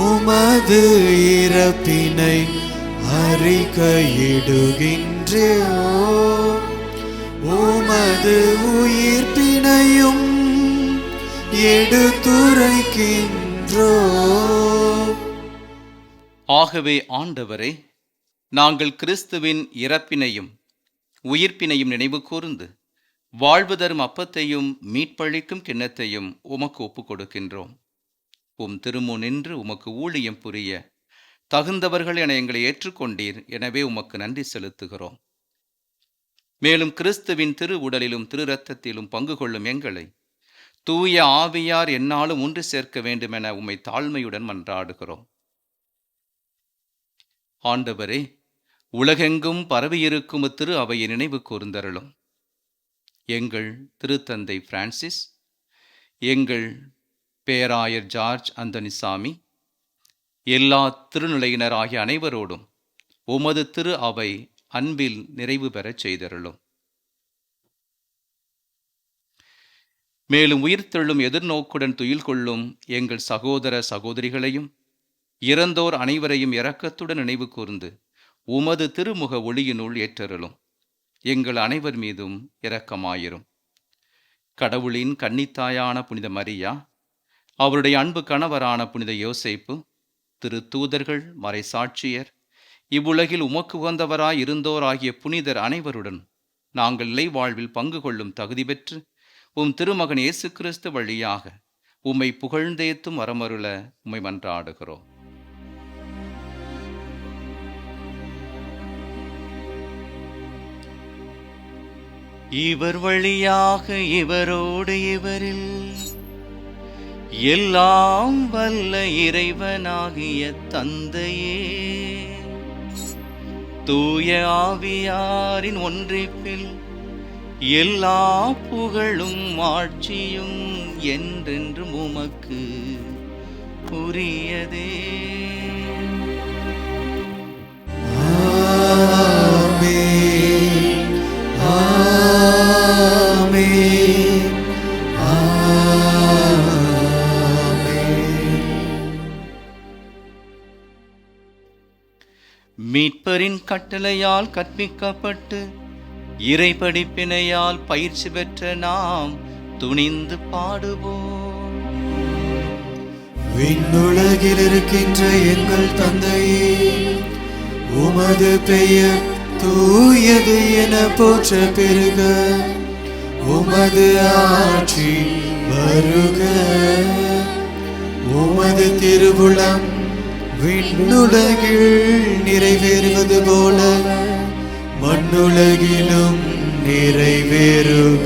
உமது இறப்பினை அறிக்கையிடுகின்றோம், உமது உயிர்ப்பினையும் எடுத்துரைக்கின்றோம். ஆகவே ஆண்டவரே, நாங்கள் கிறிஸ்துவின் இறப்பினையும் உயிர்ப்பினையும் நினைவு கூர்ந்து வாழ்வு தரும் அப்பத்தையும் மீட்பளிக்கும் கிண்ணத்தையும் உமக்கு ஒப்புக் கொடுக்கின்றோம். உம் திருமுன் நின்று உமக்கு ஊழியம் புரிய தகுந்தவர்கள் என எங்களை ஏற்றுக்கொண்டீர். எனவே உமக்கு நன்றி செலுத்துகிறோம். மேலும் கிறிஸ்துவின் திரு உடலிலும் திரு இரத்தத்திலும் பங்கு கொள்ளும் எங்களை தூய ஆவியார் எந்நாளும் ஒன்று சேர்க்க வேண்டுமென உம்மை தாழ்மையுடன் மன்றாடுகிறோம். ஆண்டவரே, உலகெங்கும் பரவியிருக்கும் திரு அவையை நினைவு கூர்ந்தருளும். எங்கள் திருத்தந்தை பிரான்சிஸ், எங்கள் பேராயர் ஜார்ஜ் அந்தனிசாமி, எல்லா திருநிலையினர் ஆகிய அனைவரோடும் உமது திரு அவை அன்பில் நிறைவு பெறச் செய்தருளும். மேலும் உயிர்த்தெழும் எதிர்நோக்குடன் துயில் கொள்ளும் எங்கள் சகோதர சகோதரிகளையும் இறந்தோர் அனைவரையும் இரக்கத்துடன் நினைவு கூர்ந்து உமது திருமுக ஒளியினுள் ஏற்றருளும். எங்கள் அனைவர் மீதும் இரக்கமாயிரும். கடவுளின் கன்னித்தாயான புனித மரியா, அவருடைய அன்பு கணவரான புனித யோசேப்பு, திரு தூதர்கள், மறைசாட்சியர், இவ்வுலகில் உமக்கு உகந்தவராய் இருந்தோர் ஆகிய புனிதர் அனைவருடன் நாங்கள் நிலை வாழ்வில் பங்கு கொள்ளும் தகுதி பெற்று உம் திருமகன் இயேசு கிறிஸ்து வழியாக உம்மை புகழ்ந்தேத்தும் வரமருள உம்மை மன்றாடுகிறோம். இவர் வழியாக இவரோடு இவரில் எல்லாம் வல்ல இறைவனாகிய தந்தையே, தூய ஆவியாரின் ஒன்றிப்பில் எல்லா புகழும் ஆட்சியும் என்றென்றும் உமக்கு உரியதே. மீட்பரின் கட்டளையால் கற்பிக்கப்பட்டு இறைபடிப்பினையால் பயிற்சி பெற்ற நாம் துணிந்து பாடுவோம். விண்ணுலகில் இருக்கின்ற எங்கள் தந்தையே, உமது பெயர் தூயது என போற்ற பெருக, உமது ஆட்சி வருக, உமது திருவுளம் விண்ணுலகில் நிறைவேறுவது போல மண்ணுலகிலும் நிறைவேறுக.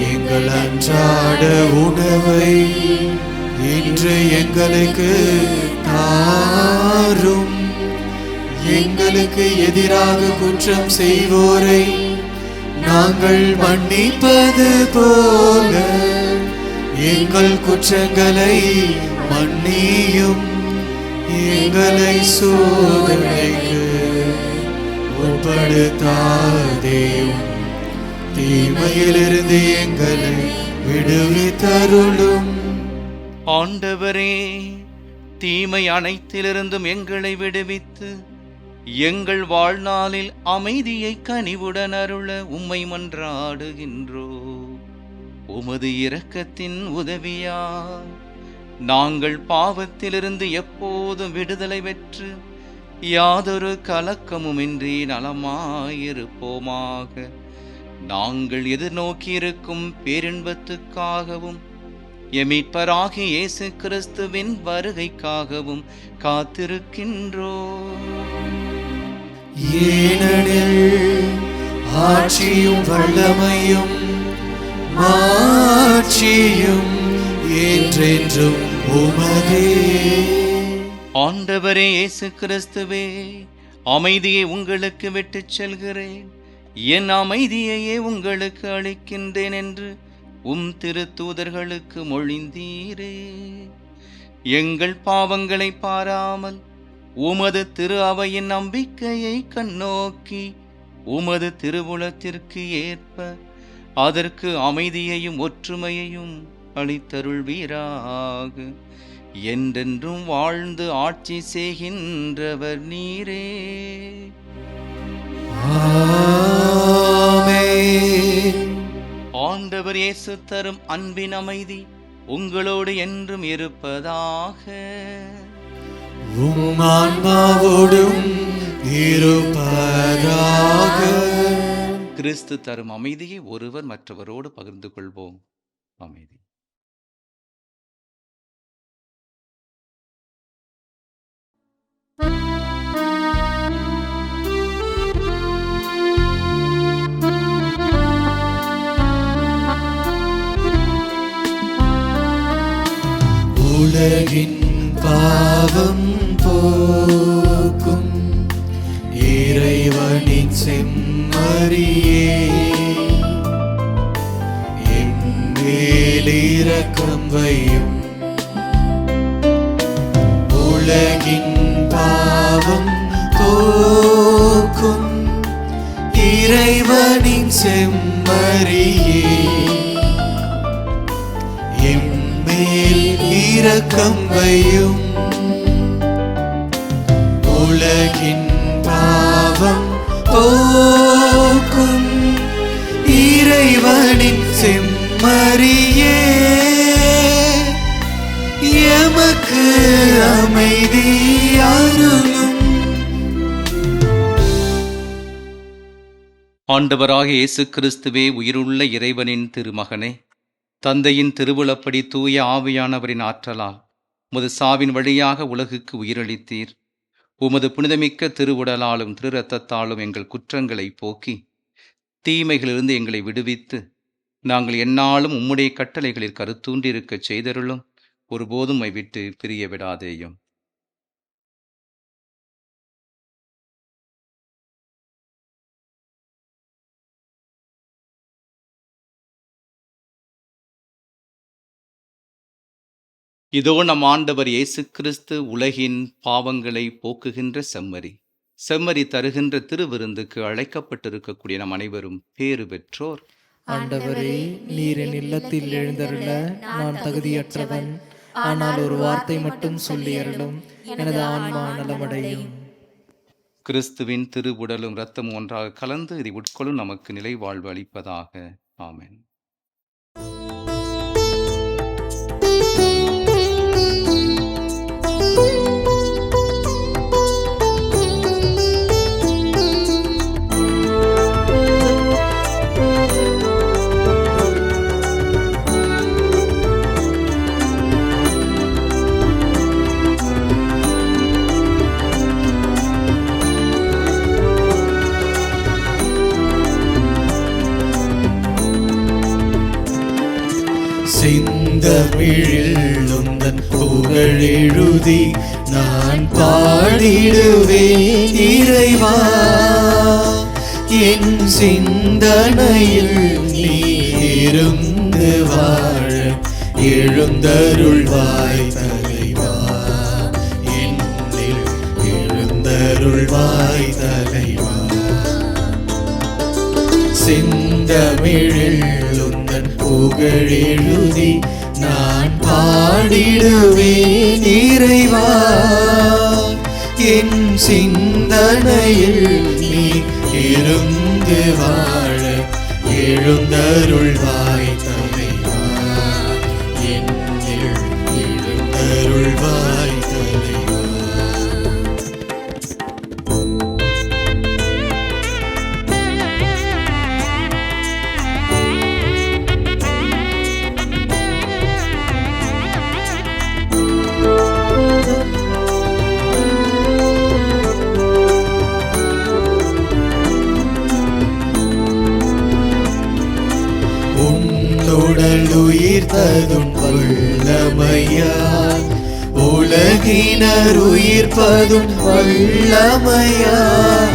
எங்கள் அன்றாட உணவை இன்று எங்களுக்கு தாரும். எங்களுக்கு எதிராக குற்றம் செய்வோரை நாங்கள் மன்னிப்பது போல எங்கள் குற்றங்களை மன்னியும். எங்களை சோதனைக்கு உட்படுத்தாதேயும், தீமையிலிருந்து எங்களை விடுவித்தருளும். ஆண்டவரே, தீமை அனைத்திலிருந்தும் எங்களை விடுவித்து எங்கள் வாழ்நாளில் அமைதியை கனிவுடன் அருள உம்மை மன்றாடுகின்றோ. உமது இரக்கத்தின் உதவியால் நாங்கள் பாவத்திலிருந்து எப்போதும் விடுதலை பெற்று யாதொரு கலக்கமுமின்றி நலமாயிருப்போமாக. நாங்கள் எதிர்நோக்கியிருக்கும் பேரின்பத்துக்காகவும் எமீட்பராகிய இயேசு கிறிஸ்துவின் வருகைக்காகவும் காத்திருக்கின்றோம். ஏனெனில் ஆட்சியும் வல்லமையும் மாட்சியும் என்றென்றும் உமதே. ஆண்டவரே இயேசு கிறிஸ்துவே, அமைதியை உங்களுக்கு விட்டுச் செல்கிறேன், என் அமைதியையே உங்களுக்கு அளிக்கின்றேன் என்று திருத்தூதர்களுக்கு மொழிந்தீரே. எங்கள் பாவங்களை பாராமல் உமது திரு அவையின் நம்பிக்கையை கண்ணோக்கி உமது திருவுளத்திற்கு ஏற்ப அதற்கு அமைதியையும் ஒற்றுமையையும் அளித்தருள்வீராக. என்றென்றும் வாழ்ந்து ஆட்சி செய்கின்றவர் நீரே. ஆண்டவர் இயேசு தரும் அன்பின் அமைதி உங்களோடு என்றும் இருப்பதாக. உம் ஆன்மாவோடும் இருப்பதாக. கிறிஸ்து தரும் அமைதியை ஒருவர் மற்றவரோடு பகிர்ந்து கொள்வோம். அமைதி. உலகின் பாவம் போக்கும் இறைவனின் செம்மறியே, என் மேல் இரக்கம் வையும். உலகின் பாவம் போக்கும் இறைவனின் செம்மறியே, என் மேல் இரக்கம் வையும். உலகின் பாவம் போக்கும் இறைவனின் செம்மறியே, எமக்கு அமைதி அருளும். ஆண்டவராகிய இயேசு கிறிஸ்துவே, உயிருள்ள இறைவனின் திருமகனே, தந்தையின் திருவுளப்படி தூய ஆவியானவரின் ஆற்றலால் உமது சாவின் வழியாக உலகுக்கு உயிரளித்தீர். உமது புனிதமிக்க திருவுடலாலும் திரு இரத்தத்தாலும் எங்கள் குற்றங்களை போக்கி தீமைகளிலிருந்து எங்களை விடுவித்து நாங்கள் எந்நாளும் உம்முடைய கட்டளைகளில் கருத்தூன்றிருக்கச் செய்தருளும். ஒருபோதும் விட்டு பிரிய விடாதேயும். இதோ நம் ஆண்டவர் இயேசு கிறிஸ்து உலகின் பாவங்களை போக்குகின்ற செம்மறி. செம்மறி தருகின்ற திருவிருந்துக்கு அழைக்கப்பட்டிருக்கக்கூடிய நம் அனைவரும் பேறு பெற்றோர். ஆண்டவரே, நீர் என் இல்லத்தில் எழுந்தருள நான் தகுதியற்றவன். ஆனால் ஒரு வார்த்தை மட்டும் சொல்லி அருளும், எனது ஆன்மா நலமடையும். கிறிஸ்துவின் திருவுடலும் இரத்தமும் ஒன்றாக கலந்து இதை உட்கொள்ளும் நமக்கு நிலை வாழ்வு அளிப்பதாக. ஆமென். செந்தமிழில் உந்தன் புகழெழுதி நான் பாடிடுவேன் இறைவா. என் சிந்தனையில் நீ இருந்து வாழ எழுந்தருள்வாய் தலைவா. என்னில் எழுந்தருள்வாய் தலைவா. செந்தமிழில் உந்தன் புகழெழுதி நான் பாடிடுவேன் இறைவா. என் சிந்தனையில் நீ இருந்து வாழ எழுந்தருள்வாய் தலைவா. என்னில் எழுந்த என்னுடல் உயிர்த்ததும் வல்லமையால் உலகினர் உயிர்ப்பதும் வல்லமையால்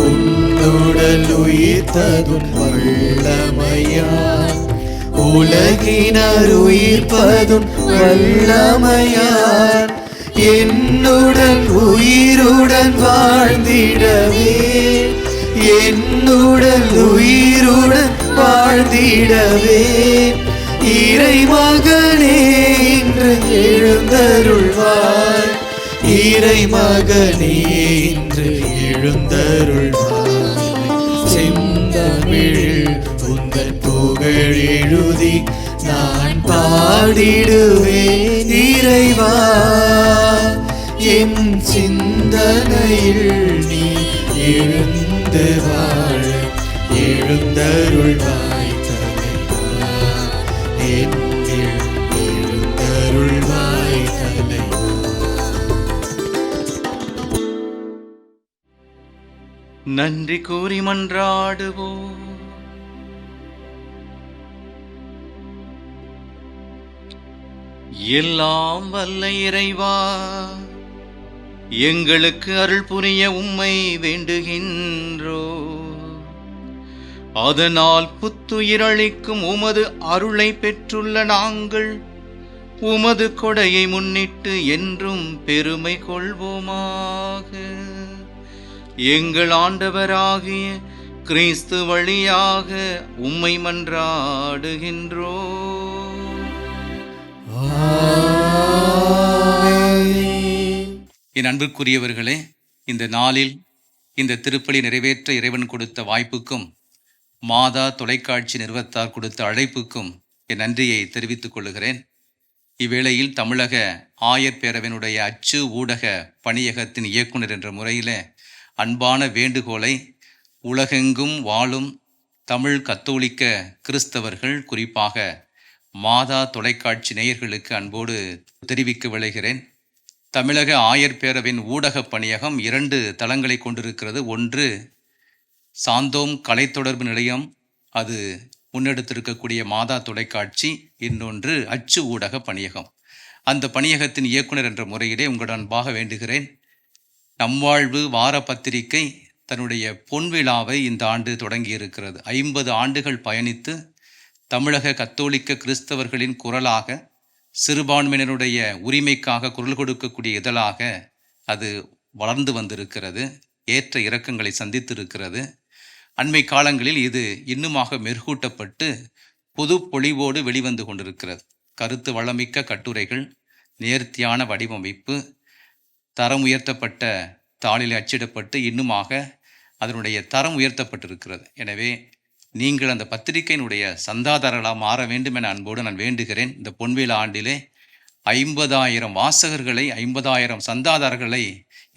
உன்னுடல் உயிர்த்ததும் வல்லமையால் உலகினர் உயிர்ப்பதும் வல்லமையால் என்னுடன் உயிருடன் வாழ்ந்திடவே என்னுடன் உயிருடன் வாழ்ந்திடவே இறைமகனே இன்று எழுந்தருள்வாய் இறைமகனே இன்று எழுந்தருள்வாய் செந்தமிழில் உந்தன் புகழ் எழுதி நான் பாடிடுவேன் இறைவா என் சிந்தனையில் நீ எழுந்து வாழ எழுந்தருள்வாய் தலைவா என்னில் எழுந்தருள்வாய் தலைவா. நன்றி கூறி மன்றாடுவோம். எல்லாம் வல்ல இறைவா, எங்களுக்கு அருள் புரிய உம்மை வேண்டுகின்றோ. அதனால் புத்துயிரளிக்கும் உமது அருளை பெற்றுள்ள நாங்கள் உமது கொடையை முன்னிட்டு என்றும் பெருமை கொள்வோமாக. எங்கள் ஆண்டவராகிய கிறிஸ்து வழியாக உம்மை மன்றாடுகின்றோ. என் அன்பிற்குரியவர்களே, இந்த நாளில் இந்த திருப்பலி நிறைவேற்ற இறைவன் கொடுத்த வாய்ப்புக்கும் மாதா தொலைக்காட்சி நிறுவனத்தார் கொடுத்த அழைப்புக்கும் என் நன்றியை தெரிவித்துக் கொள்கிறேன். இவ்வேளையில் தமிழக ஆயர் பேரவையினுடைய அச்சு ஊடக பணியகத்தின் இயக்குனர் என்ற முறையில் அன்பான வேண்டுகோளை உலகெங்கும் வாழும் தமிழ் கத்தோலிக்க கிறிஸ்தவர்கள், குறிப்பாக மாதா தொலைக்காட்சி நேயர்களுக்கு அன்போடு தெரிவிக்க விளைகிறேன். தமிழக ஆயர் பேரவையின் ஊடக பணியகம் 2 தளங்களை கொண்டிருக்கிறது. ஒன்று சாந்தோம் கலைத்தொடர்பு நிலையம், அது முன்னெடுத்திருக்கக்கூடிய மாதா தொலைக்காட்சி. இன்னொன்று அச்சு ஊடக பணியகம். அந்த பணியகத்தின் இயக்குனர் என்ற முறையிலே உங்களுடன் அன்பாக வேண்டுகிறேன். நம்வாழ்வு வார பத்திரிகை தன்னுடைய பொன்விழாவை இந்த ஆண்டு தொடங்கி இருக்கிறது. 50 ஆண்டுகள் பயணித்து தமிழக கத்தோலிக்க கிறிஸ்தவர்களின் குரலாக, சிறுபான்மையினருடைய உரிமைக்காக குரல் கொடுக்கக்கூடிய இதழாக அது வளர்ந்து வந்திருக்கிறது. ஏற்ற இறக்கங்களை சந்தித்திருக்கிறது. அண்மை காலங்களில் இது இன்னுமாக மெருகூட்டப்பட்டு புது பொலிவோடு வெளிவந்து கொண்டிருக்கிறது. கருத்து வளமிக்க கட்டுரைகள், நேர்த்தியான வடிவமைப்பு, தரம் உயர்த்தப்பட்ட தாளில் அச்சிடப்பட்டு இன்னுமாக அதனுடைய தரம் உயர்த்தப்பட்டிருக்கிறது. எனவே நீங்கள் அந்த பத்திரிகையினுடைய சந்தாதாரர்களாக மாற வேண்டும் என அன்போடு நான் வேண்டுகிறேன். இந்த பொன்விழா ஆண்டிலே 50,000 வாசகர்களை, 50,000 சந்தாதாரர்களை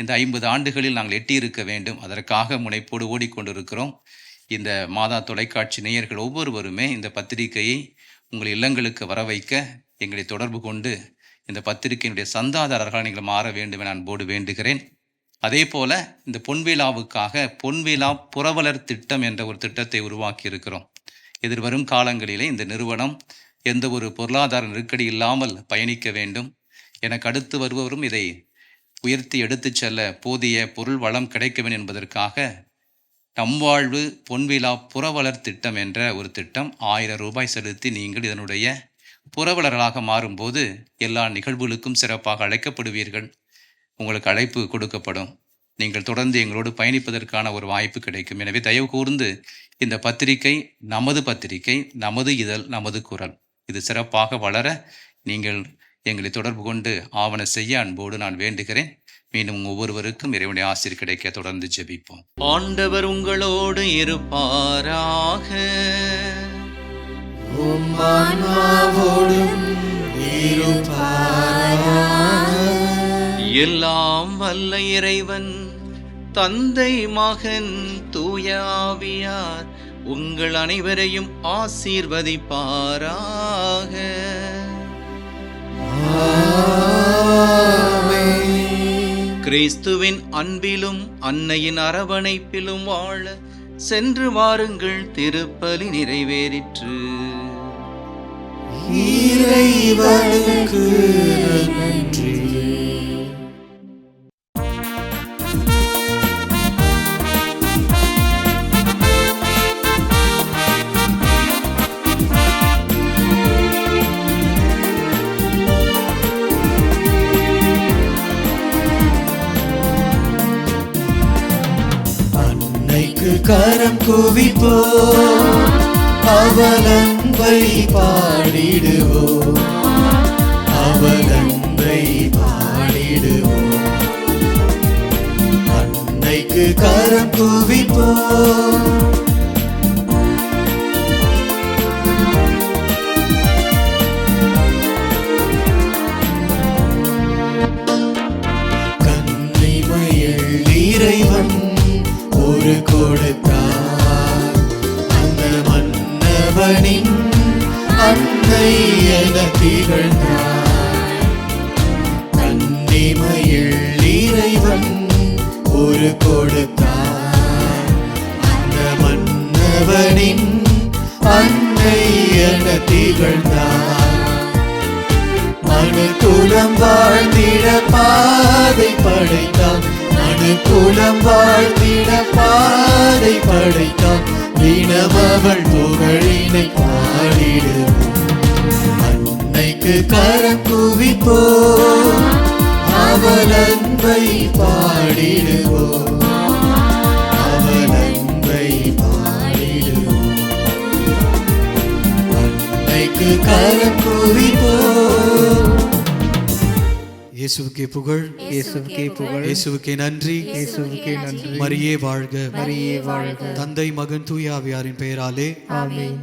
இந்த 50 ஆண்டுகளில் நாங்கள் எட்டியிருக்க வேண்டும். அதற்காக முனைப்போடு ஓடிக்கொண்டிருக்கிறோம். இந்த மாதா தொலைக்காட்சி நேயர்கள் ஒவ்வொருவருமே இந்த பத்திரிகையை உங்கள் இல்லங்களுக்கு வர வைக்க எங்களை தொடர்பு கொண்டு இந்த பத்திரிகையினுடைய சந்தாதாரர்களாக நீங்கள் மாற வேண்டும் என அன்போடு வேண்டுகிறேன். அதே போல இந்த பொன்விழாவுக்காக பொன்விழா புரவலர் திட்டம் என்ற ஒரு திட்டத்தை உருவாக்கி இருக்கிறோம். எதிர்வரும் காலங்களிலே இந்த நிறுவனம் எந்த ஒரு பொருளாதார நெருக்கடி இல்லாமல் பயணிக்க வேண்டும். எனக்கு அடுத்து வருபவரும் இதை உயர்த்தி எடுத்துச் செல்ல போதிய பொருள் வளம் கிடைக்க வேண்டும் என்பதற்காக நம்வாழ்வு பொன்விழா புரவலர் திட்டம் என்ற ஒரு திட்டம். 1000 ரூபாய் செலுத்தி நீங்கள் இதனுடைய புரவலர்களாக மாறும்போது எல்லா நிகழ்வுகளுக்கும் சிறப்பாக அழைக்கப்படுவீர்கள். உங்களுக்கு அழைப்பு கொடுக்கப்படும். நீங்கள் தொடர்ந்து எங்களோடு பயணிப்பதற்கான ஒரு வாய்ப்பு கிடைக்கும். எனவே தயவு கூர்ந்து இந்த பத்திரிகை நமது பத்திரிகை, நமது இதழ், நமது குரல், இது சிறப்பாக வளர நீங்கள் எங்களை தொடர்பு கொண்டு ஆவண செய்ய அன்போடு நான் வேண்டுகிறேன். மீண்டும் ஒவ்வொருவருக்கும் இறைவனுடைய ஆசீர் கிடைக்க தொடர்ந்து ஜெபிப்போம். ஆண்டவர் உங்களோடு இருப்பாராக. எல்லாம் வல்ல இறைவன் தந்தை, மகன், தூய ஆவியார் உங்கள் அனைவரையும் ஆசீர்வதிப்பாராக. கிறிஸ்துவின் அன்பிலும் அன்னையின் அரவணைப்பிலும் வாழ சென்று வாருங்கள். திருப்பலி நிறைவேறிற்று. இறைவனுக்கு நன்றி. அன்னைக்கு கரம் குவிப்போம், அவள் அன்பை பாடிடுவோம், அவள் அன்பை பாடிடுவோம். அன்னைக்கு கரம் குவிப்போம், கன்னிமையில் இறைவன் ஒரு கொடுத்தார், அந்த மன்னவனின் அன்னை என திகழ்ந்தார். கன்னிமையில் இறைவன் ஒரு கொடுத்தார், அந்த மன்னவனின் அன்னை என திகழ்ந்தார். மனுக்குலம் வாழ்ந்திட பாதை படைத்தான், மனுக்குலம் வாழ்ந்திட பாதை படைத்தான். தினம் அவள் புகழினை பாடிடுவோம், அன்னைக்கு கரம் குவிப்போம், அவள் அன்பை பாடிடுவோம், அவள் அன்பை பாடிடுவோம். அன்னைக்கு கரம் குவிப்போம். இயேசுவுக்கே புகழ், இயேசுவுக்கே புகழ், இயேசுவுக்கே நன்றி, இயேசுவுக்கே நன்றி. மரியே வாழ்க, மரியே வாழ்க. தந்தை மகன் தூய ஆவியாரின் பெயராலே ஆமென்.